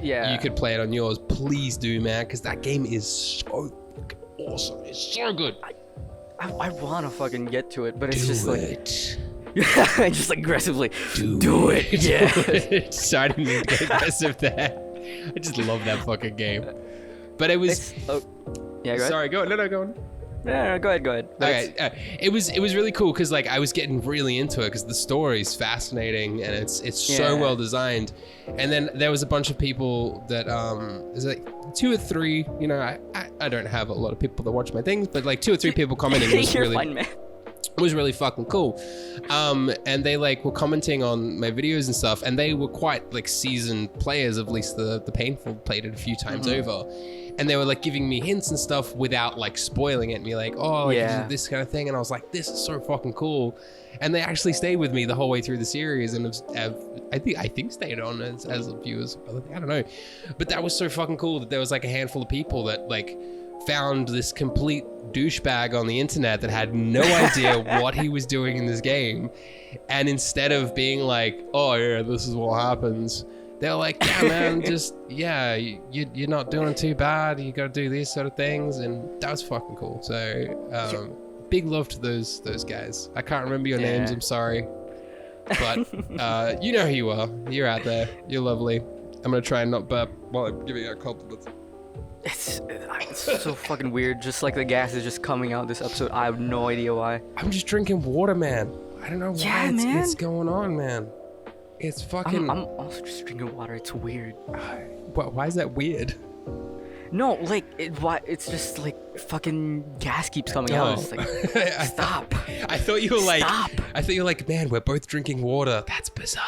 you could play it on yours. Please do, man, because that game is so fucking awesome. It's so good. I want to fucking get to it, but it's do just it. like, just aggressively do it. Yeah. Sorry, I didn't mean to get aggressive there. I just love that fucking game. But it was. Go ahead. Sorry, go on. No, go on. No, go ahead. Okay, it was really cool because like I was getting really into it because the story's fascinating and it's so well designed. And then there was a bunch of people that there's like 2 or 3. You know, I don't have a lot of people that watch my things, but like 2 or 3 people commenting was You're really fine, man. was really fucking cool. And they like were commenting on my videos and stuff, and they were quite like seasoned players. At least the Painful played it a few times over. and they were like giving me hints and stuff without like spoiling it and be like, oh, like, Yeah. this kind of thing. And I was like, this is so fucking cool. And they actually stayed with me the whole way through the series, and I think stayed on as viewers. I don't know, but that was so fucking cool that there was like a handful of people that like found this complete douchebag on the internet that had no idea what he was doing in this game, and instead of being like, oh yeah, this is what happens, they're like, yeah man, just you're not doing too bad, you gotta do these sort of things. And that was fucking cool. So big love to those guys. I can't remember your names, I'm sorry, but you know who you are. You're out there, you're lovely. I'm gonna try and not burp while I'm giving out compliments. It's so fucking weird. Just like the gas is just coming out this episode. I have no idea why. I'm just drinking water, man. I don't know why Yeah, man. it's going on, man. It's fucking. I'm also just drinking water. It's weird. Why is that weird? No, like it's just like fucking gas keeps coming out. It's like, stop. I thought you were like. Stop. I thought you were like, man, we're both drinking water. That's bizarre.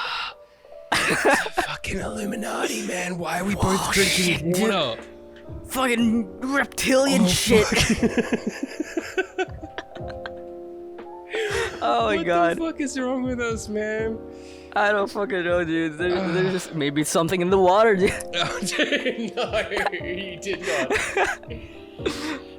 It's a fucking Illuminati, man. Why are we both drinking shit, water? Fucking reptilian shit. Oh my god. What the fuck is wrong with us, man? I don't fucking know, dude. There's just maybe something in the water, dude. Oh, dude, no, you did not.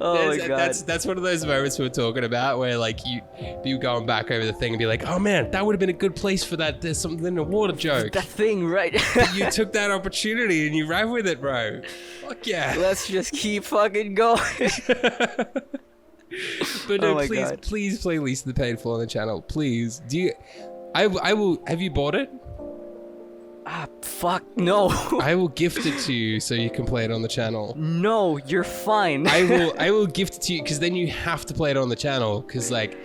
Oh my god. That's one of those moments we were talking about where like you going back over the thing and be like, oh man, that would have been a good place for that. There's something in the water joke. That thing, right? You took that opportunity and you ran with it, bro. Fuck yeah. Let's just keep fucking going. But no, Oh my please, God. please play Least the Painful on the channel. Please. Do you? I will. Have you bought it? Fuck no. I will gift it to you so you can play it on the channel. No, you're fine. I will gift it to you because then you have to play it on the channel because like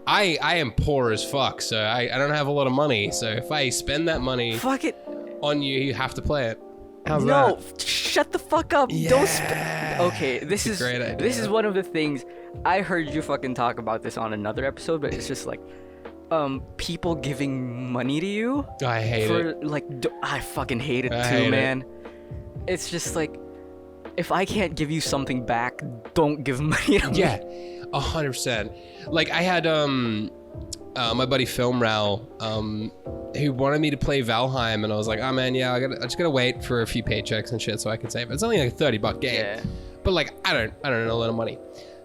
I am poor as fuck, so I don't have a lot of money. So if I spend that money Fuck it. on you, you have to play it. How's No, that? shut the fuck up. Don't Yeah. Okay, this is a great idea. this is one of the things I heard you fucking talk about this on another episode, but it's just like people giving money to you I hate for it. like I fucking hate it I too, hate it. man. It's just like if I can't give you something back, don't give money to me. Yeah, 100%. Like I had my buddy Film Ral who wanted me to play Valheim, and I was like, oh man, yeah, I just gotta wait for a few paychecks and shit so I can save it. It's only like a $30 game, Yeah. but like I don't know a lot of money.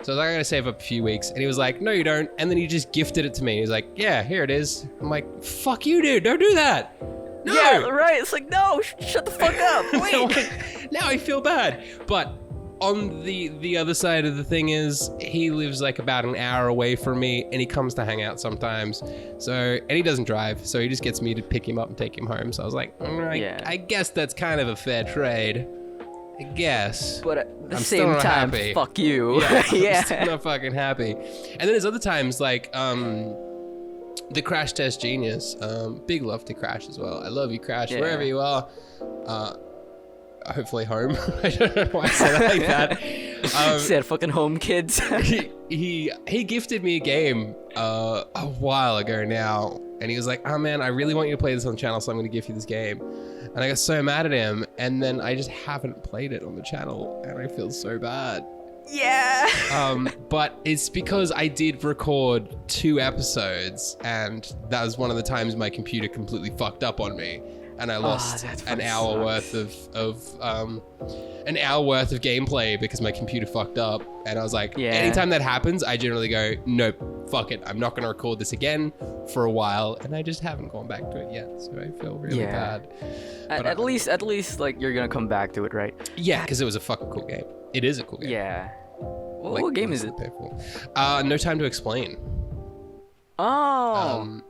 So I was like, I gotta save up a few weeks, and he was like, no you don't, and then he just gifted it to me. He's like, yeah, here it is. I'm like, fuck you, dude, don't do that. No. Yeah, right. It's like no, shut the fuck up. Wait. Now I feel bad. But on the other side of the thing is he lives like about an hour away from me, and he comes to hang out sometimes. So, and he doesn't drive, so he just gets me to pick him up and take him home. So I was like, Yeah. I guess that's kind of a fair trade. I guess. But at the I'm still same not time, happy. fuck you. Yeah, Yeah. I'm still not fucking happy. And then there's other times like the Crash Test Genius. Big love to Crash as well. I love you, Crash, Yeah. wherever you are. Hopefully home. I don't know why I said it like that. Said fucking home kids. He gifted me a game a while ago now, and he was like, oh man, I really want you to play this on the channel, so I'm going to gift you this game. And I got so mad at him, and then I just haven't played it on the channel, and I feel so bad. Yeah. But it's because I did record 2 episodes, and that was one of the times my computer completely fucked up on me, and I lost that an fucking hour sucks. worth of gameplay because my computer fucked up. And I was like, Yeah. anytime that happens, I generally go, nope, fuck it, I'm not gonna record this again for a while, and I just haven't gone back to it yet, so I feel really Yeah. bad. At least like you're gonna come back to it, right? Yeah, because it was a fucking cool game. It is a cool game. Yeah. Like, What game is it? painful. No Time to Explain. Oh.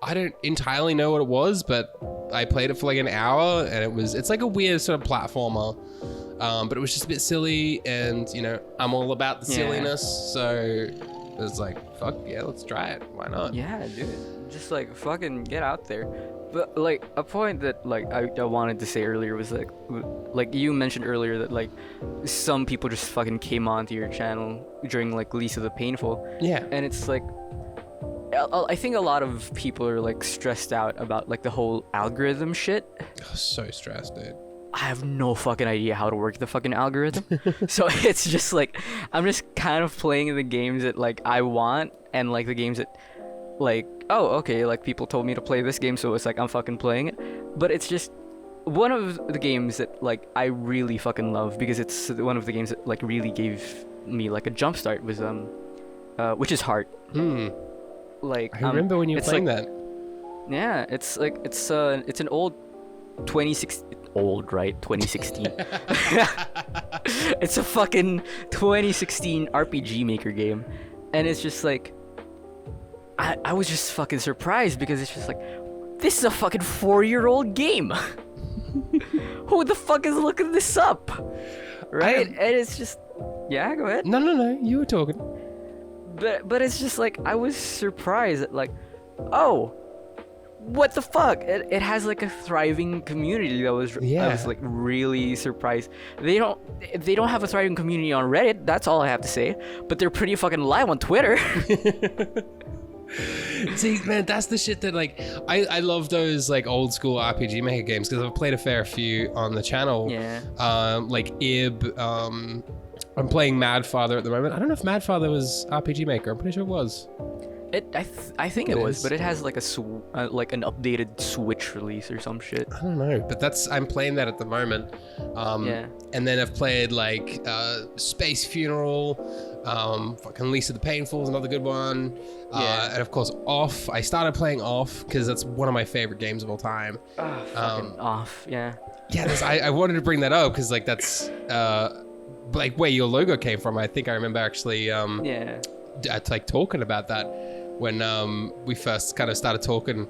I don't entirely know what it was, but I played it for like an hour, and it's like a weird sort of platformer. But it was just a bit silly, and you know, I'm all about the Yeah. silliness, so it was like, fuck yeah, let's try it. Why not? Yeah, dude. Just like fucking get out there. But like a point that like I wanted to say earlier was like you mentioned earlier that like some people just fucking came onto your channel during like Least of the Painful, Yeah. and it's like I think a lot of people are like stressed out about like the whole algorithm shit. Oh, so stressed, dude. I have no fucking idea how to work the fucking algorithm. So it's just like I'm just kind of playing the games that like I want, and like the games that like, oh, okay, like people told me to play this game, so it's like I'm fucking playing it. But it's just one of the games that like I really fucking love, because it's one of the games that like really gave me like a jump start, was which is Heart. Like I remember when you were it's playing like, that. Yeah, it's like it's an old 2016, old, right? 2016. It's a fucking 2016 RPG Maker game, and it's just like I was just fucking surprised, because it's just like, this is a fucking 4-year-old game. Who the fuck is looking this up? Right? And it's just, yeah, go ahead. No, you were talking. But it's just like, I was surprised at like, oh, what the fuck? It has like a thriving community. I was like really surprised. They don't have a thriving community on Reddit. That's all I have to say. But they're pretty fucking live on Twitter. See, man, that's the shit that like I love those like old school RPG Maker games, because I've played a fair few on the channel. Yeah. Like Ib. I'm playing Mad Father at the moment. I don't know if Mad Father was RPG Maker. I'm pretty sure it was. I think it was, but it has like like an updated Switch release or some shit. I don't know, but I'm playing that at the moment. Yeah. And then I've played like Space Funeral, fucking Lisa the Painful is another good one. Yeah. And of course Off. I started playing Off because that's one of my favorite games of all time. Fucking Off, yeah. Yeah, I wanted to bring that up because like that's like where your logo came from. I think I remember actually like talking about that when we first kind of started talking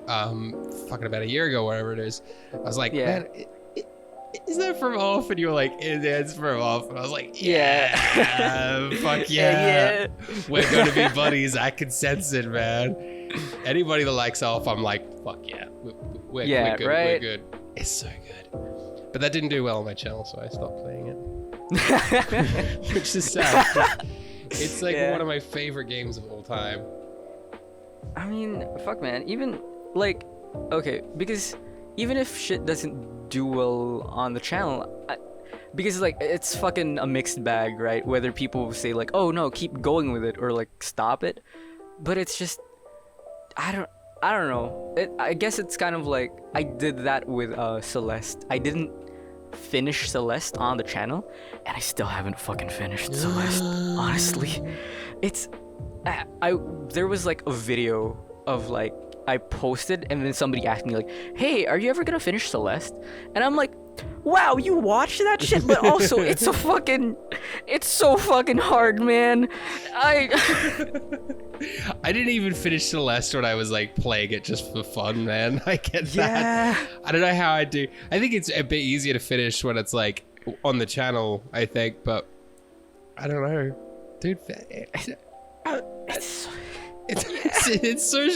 fucking about a year ago, whatever it is. I was like, man, is that from Off? And you were like, it's from Off. And I was like, yeah. Fuck yeah. We're gonna be buddies. I can sense it, man. Anybody that likes Off, I'm like, fuck yeah. We're good. Right? We're good. It's so good. But that didn't do well on my channel, so I stopped playing it. Which is sad. It's like one of my favorite games of all time. I mean, fuck, man. Even like, okay, because even if shit doesn't do well on the channel, because like it's fucking a mixed bag, right? Whether people say like, oh no, keep going with it, or like stop it. But it's just, I don't know. I guess it's kind of like I did that with Celeste. I didn't finish Celeste on the channel, and I still haven't fucking finished Celeste. Honestly, it's there was like a video of like I posted, and then somebody asked me like, hey, are you ever gonna finish Celeste? And I'm like, wow, you watched that shit? But also it's so fucking hard, man. I didn't even finish Celeste when I was like playing it just for fun, man. I get that. I don't know how I do. I think it's a bit easier to finish when it's like on the channel, I think, but I don't know, dude. It's so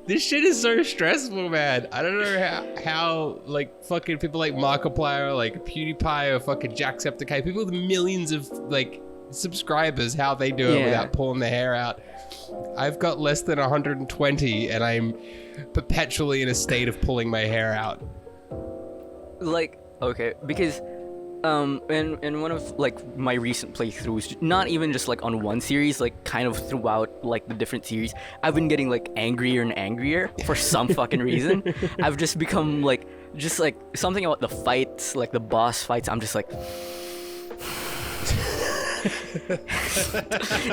this shit is so stressful, man. I don't know how like fucking people like Markiplier, like PewDiePie, or fucking Jacksepticeye, people with millions of like subscribers, how they do it without pulling their hair out. I've got less than 120, and I'm perpetually in a state of pulling my hair out. Like, okay, because in one of like my recent playthroughs, not even just like on one series, like kind of throughout like the different series, I've been getting like angrier and angrier for some fucking reason. I've just become like something about the fights, like the boss fights, I'm just like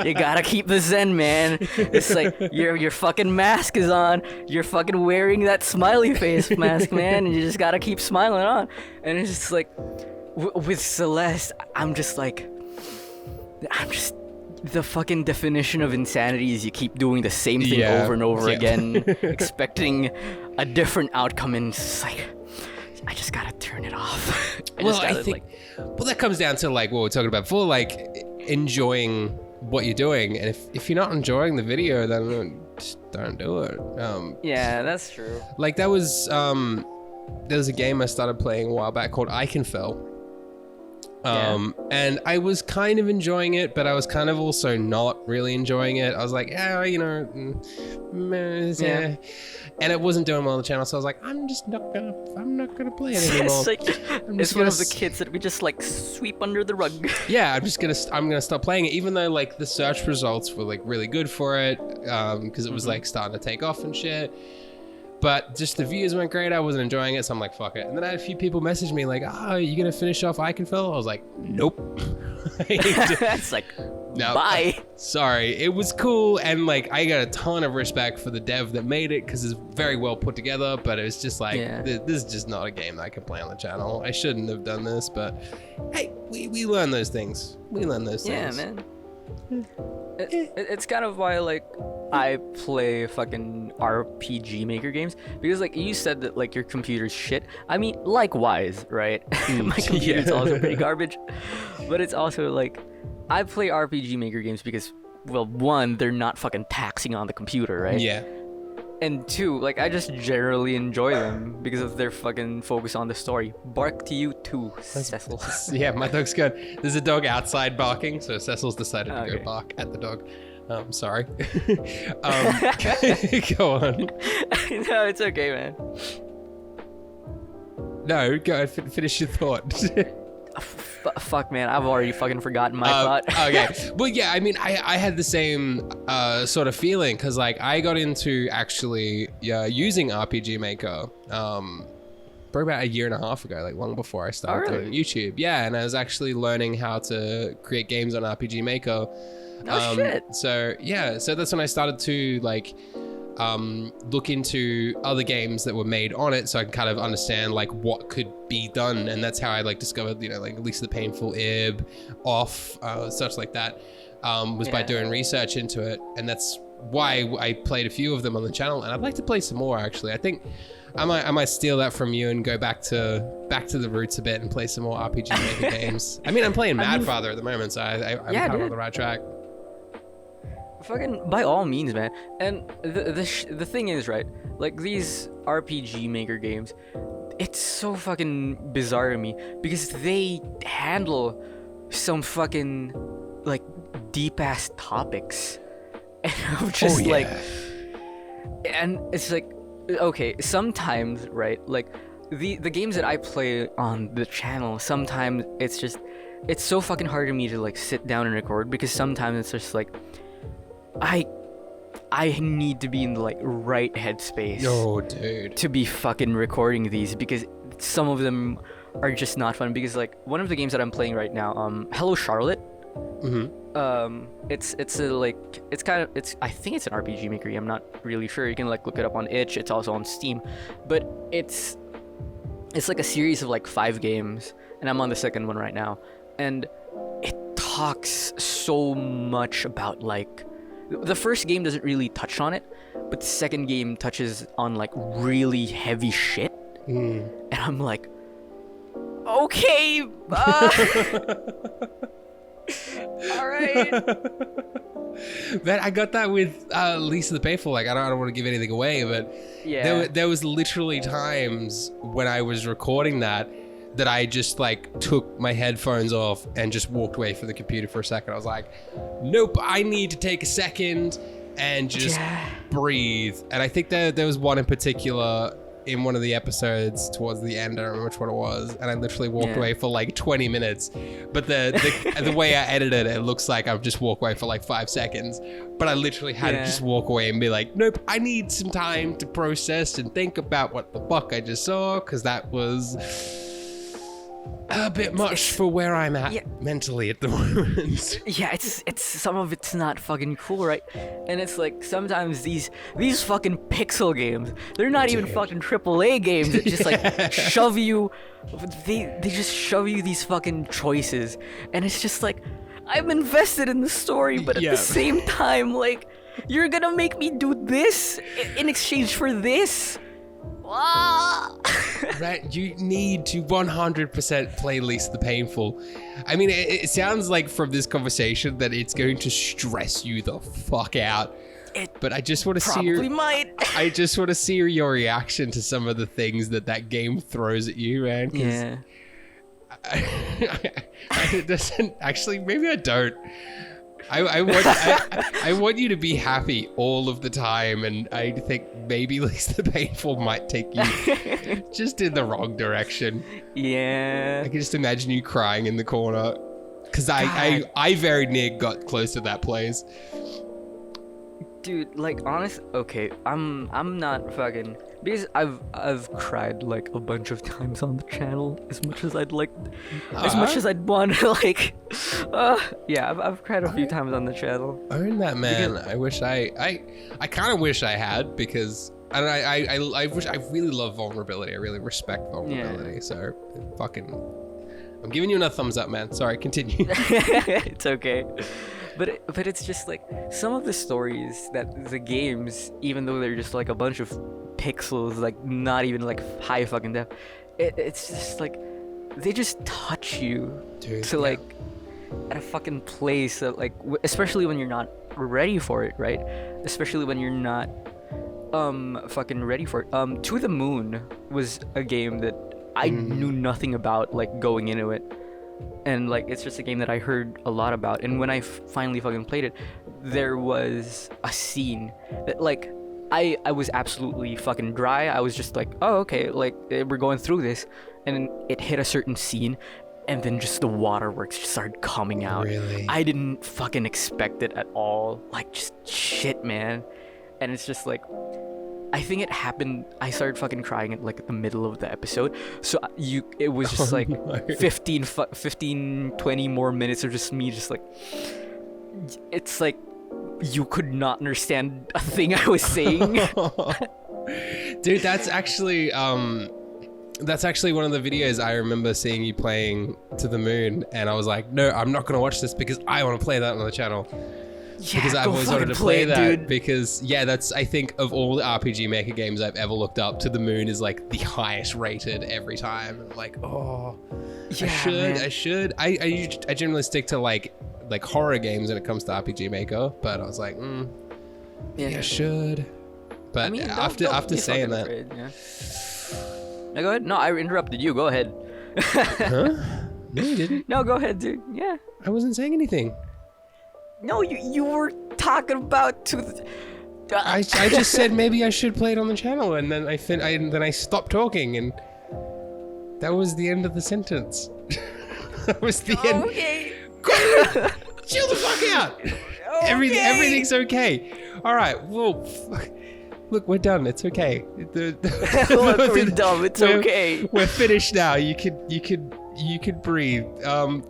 you gotta keep the zen, man. It's like your fucking mask is on, you're fucking wearing that smiley face mask, man, and you just gotta keep smiling on. And it's just like with Celeste, I'm just the fucking definition of insanity is you keep doing the same thing over and over again, expecting a different outcome, and it's like I just gotta turn it off. I think that comes down to like what we're talking about before, like enjoying what you're doing, and if you're not enjoying the video, then just don't do it. Yeah, that's true. Like there was a game I started playing a while back called Iconfell. And I was kind of enjoying it, but I was kind of also not really enjoying it. I was like, yeah, you know, yeah. And it wasn't doing well on the channel, so I was like, I'm not gonna play it anymore. It's like, it's one of the kids that we just like sweep under the rug. Yeah, I'm gonna stop playing it, even though like the search results were like really good for it, because it was like starting to take off and shit. But just the views weren't great. I wasn't enjoying it, so I'm like, fuck it. And then I had a few people message me like, "Oh, you gonna finish off Iconfell?" I was like, "Nope." That's like, no, bye. Sorry, it was cool, and like I got a ton of respect for the dev that made it because it's very well put together. But it was just like, this is just not a game that I can play on the channel. I shouldn't have done this, but hey, we learn those things. We learn those things. Yeah, man. It's kind of why like I play fucking RPG Maker games, because like you said that like your computer's shit. I mean, likewise, right? My computer's also pretty garbage, but it's also like I play RPG Maker games because, well, one, they're not fucking taxing on the computer, right? Yeah. And two, like I just generally enjoy them because of their fucking focus on the story. Bark to you too, Cecil. Yeah, my dog's good. There's a dog outside barking, so Cecil's decided to go bark at the dog. Sorry. Go on. No, it's okay, man. No, go ahead, finish your thought. Fuck, man, I've already fucking forgotten my thought. Okay. Well, yeah, I mean, I had the same sort of feeling, because like I got into actually using RPG Maker probably about a year and a half ago, like long before I started doing YouTube. Yeah, and I was actually learning how to create games on RPG Maker. Oh shit. So yeah, so that's when I started to like look into other games that were made on it, so I can kind of understand like what could be done, and that's how I like discovered, you know, like Lisa the Painful, Ib, Off, such like that, was by doing research into it, and that's why I played a few of them on the channel, and I'd like to play some more actually. I think I might steal that from you and go back to the roots a bit and play some more RPG Maker games. I mean, I'm playing Madfather at the moment, so I'm kind of on the right track. Fucking by all means, man. And the thing is, right, like these RPG Maker games, it's so fucking bizarre to me because they handle some fucking like deep ass topics, and I'm just like, and it's like, okay, sometimes, right, like the games that I play on the channel, sometimes it's so fucking hard for me to like sit down and record, because sometimes it's just like I need to be in the like right headspace. Oh, dude. To be fucking recording these, because some of them are just not fun. Because like one of the games that I'm playing right now, Hello Charlotte. It's I think it's an RPG Maker game. I'm not really sure. You can like look it up on itch. It's also on Steam, but it's like a series of like 5 games, and I'm on the second one right now, and it talks so much about like. The first game doesn't really touch on it, but the second game touches on like really heavy shit. And I'm like, okay, alright. Man, I got that with Lisa the Painful. Like, I don't want to give anything away, but there was literally times when I was recording that I just like took my headphones off and just walked away from the computer for a second. I was like, nope, I need to take a second and just breathe. And I think there was one in particular in one of the episodes towards the end, I don't remember which one it was, and I literally walked away for like 20 minutes. But the way I edited it, it looks like I've just walked away for like 5 seconds. But I literally had to just walk away and be like, nope, I need some time to process and think about what the fuck I just saw, because that was a bit much for where I'm at mentally at the moment. Yeah, it's some of it's not fucking cool, right? And it's like sometimes these fucking pixel games, they're not even fucking AAA games that just like shove you. They just shove you these fucking choices, and it's just like, I'm invested in the story, but at the same time, like, you're gonna make me do this in exchange for this. Right, you need to 100% play Lisa the Painful. I mean, it sounds like from this conversation that it's going to stress you the fuck out. But I just want to see I just want to see your reaction to some of the things that game throws at you, man. It doesn't actually. Maybe I don't. I want you to be happy all of the time, and I think maybe at least the painful might take you just in the wrong direction. Yeah. I can just imagine you crying in the corner, because I very near got close to that place. Dude, like honest, okay, I'm not fucking, because I've cried like a bunch of times on the channel, as much as I'd like, as much as I'd want to like, yeah, I've cried a few times on the channel. Own that, man. I wish I kind of wish I had, because I wish, I really love vulnerability. I really respect vulnerability. Yeah. So fucking, I'm giving you another thumbs up, man. Sorry, continue. It's okay. But it's just like some of the stories that the games, even though they're just like a bunch of pixels, like not even like high fucking def, it's just like they just touch you. Dude, to like at a fucking place that like especially when you're not ready for it, right? Especially when you're not fucking ready for it. To the Moon was a game that I knew nothing about, like going into it. And like it's just a game that I heard a lot about, and when I finally fucking played it, there was a scene that like I was absolutely fucking dry. I was just like, oh okay, like we're going through this, and it hit a certain scene, and then just the waterworks just started coming out. Really? I didn't fucking expect it at all. Like just shit, man. And it's just like, I think it happened. I started fucking crying at like the middle of the episode. So it was just like no. 15, 20 more minutes of just me, just like, it's like you could not understand a thing I was saying. Dude, that's actually one of the videos I remember seeing you playing To the Moon, and I was like, no, I'm not gonna watch this because I want to play that on the channel. Yeah, Because I've go always fucking wanted to play it, that, dude. because that's, I think of all the RPG Maker games I've ever looked up, To the Moon is like the highest rated every time. I'm like, oh, Yeah, I should. I generally stick to like horror games when it comes to RPG Maker, but I was like, maybe I should. But I mean, after be saying fucking that, afraid, yeah. No, go ahead. No, I interrupted you. Go ahead. huh? No, you didn't. No, go ahead, dude. Yeah. I wasn't saying anything. No, you were talking about I just said maybe I should play it on the channel, and then I stopped talking, and that was the end of the sentence. That was the end. Okay. Chill the fuck out. Everything's okay. All right. Well, look, we're done. It's okay. Look, we're dumb. It's okay. We're finished now. You could breathe.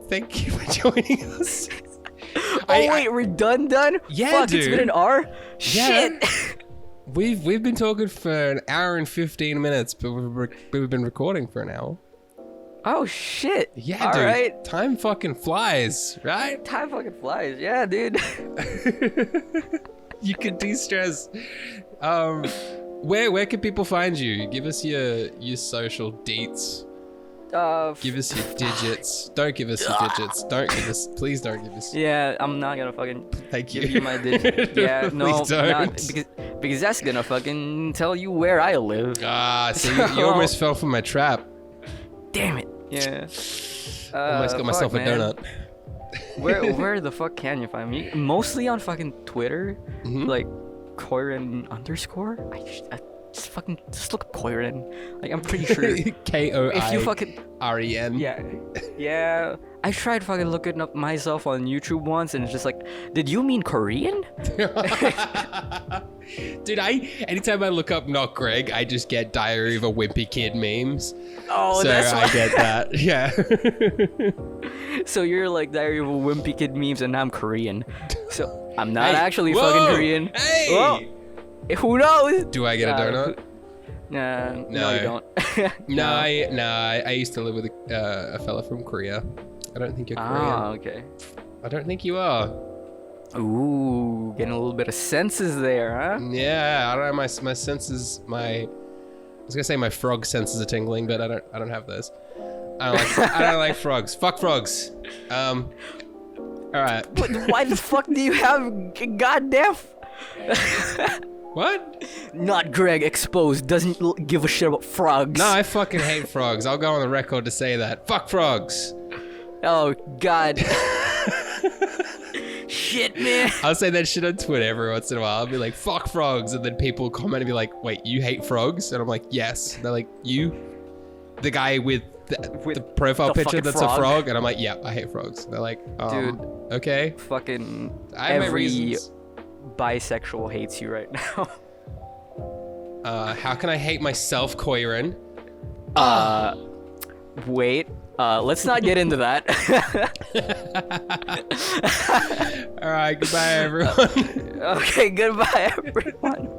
Thank you for joining us. Wait, we're done? Yeah, Fuck, dude. It's been an hour? Yeah. Shit. We've been talking for an hour and 15 minutes, but we've been recording for an hour. Oh, shit. Yeah, All dude. right. Time fucking flies, right? Time fucking flies. Yeah, dude. You can de-stress. Where can people find you? Give us your social deets. Give us your digits. Don't give us your digits. Please don't give us. Yeah, I'm not gonna fucking Thank give you. you my digit. Yeah, no, Please don't. not, because that's gonna fucking tell you where I live. So you almost fell for my trap. Damn it. Yeah. Almost got myself a donut. Where the fuck can you find me? Mostly on fucking Twitter, like Koiren _. I just look up Koiren. Like I'm pretty sure. Koiren. If you fucking yeah. I tried fucking looking up myself on YouTube once, and it's just like, did you mean Korean? Dude, anytime I look up Not Greg, I just get Diary of a Wimpy Kid memes. Oh, so that's why. I get that. Yeah. So you're like Diary of a Wimpy Kid memes, and I'm Korean. So I'm not Hey, actually whoa, fucking Korean. Hey. Whoa. Who knows? Do I get a donut? No, you don't. No, I used to live with a fella from Korea. I don't think you're Korean. Ah, okay. I don't think you are. Ooh, getting a little bit of senses there, huh? Yeah, I don't know. My senses, I was gonna say my frog senses are tingling, but I don't have those. I don't like frogs. Fuck frogs. All right. But why the fuck do you have goddamn? What? Not Greg exposed. Doesn't give a shit about frogs. No, I fucking hate frogs. I'll go on the record to say that. Fuck frogs. Oh God. Shit, man. I'll say that shit on Twitter every once in a while. I'll be like, fuck frogs. And then people comment and be like, wait, you hate frogs? And I'm like, yes. And they're like, you? The guy with the profile the picture fucking that's frog? a frog? And I'm like, yeah, I hate frogs. And they're like, Dude. Okay. Fucking I have my every reasons. bisexual hates you right now. How can I hate myself, Koiran? Wait. Let's not get into that. All right, goodbye, everyone. Okay, goodbye, everyone.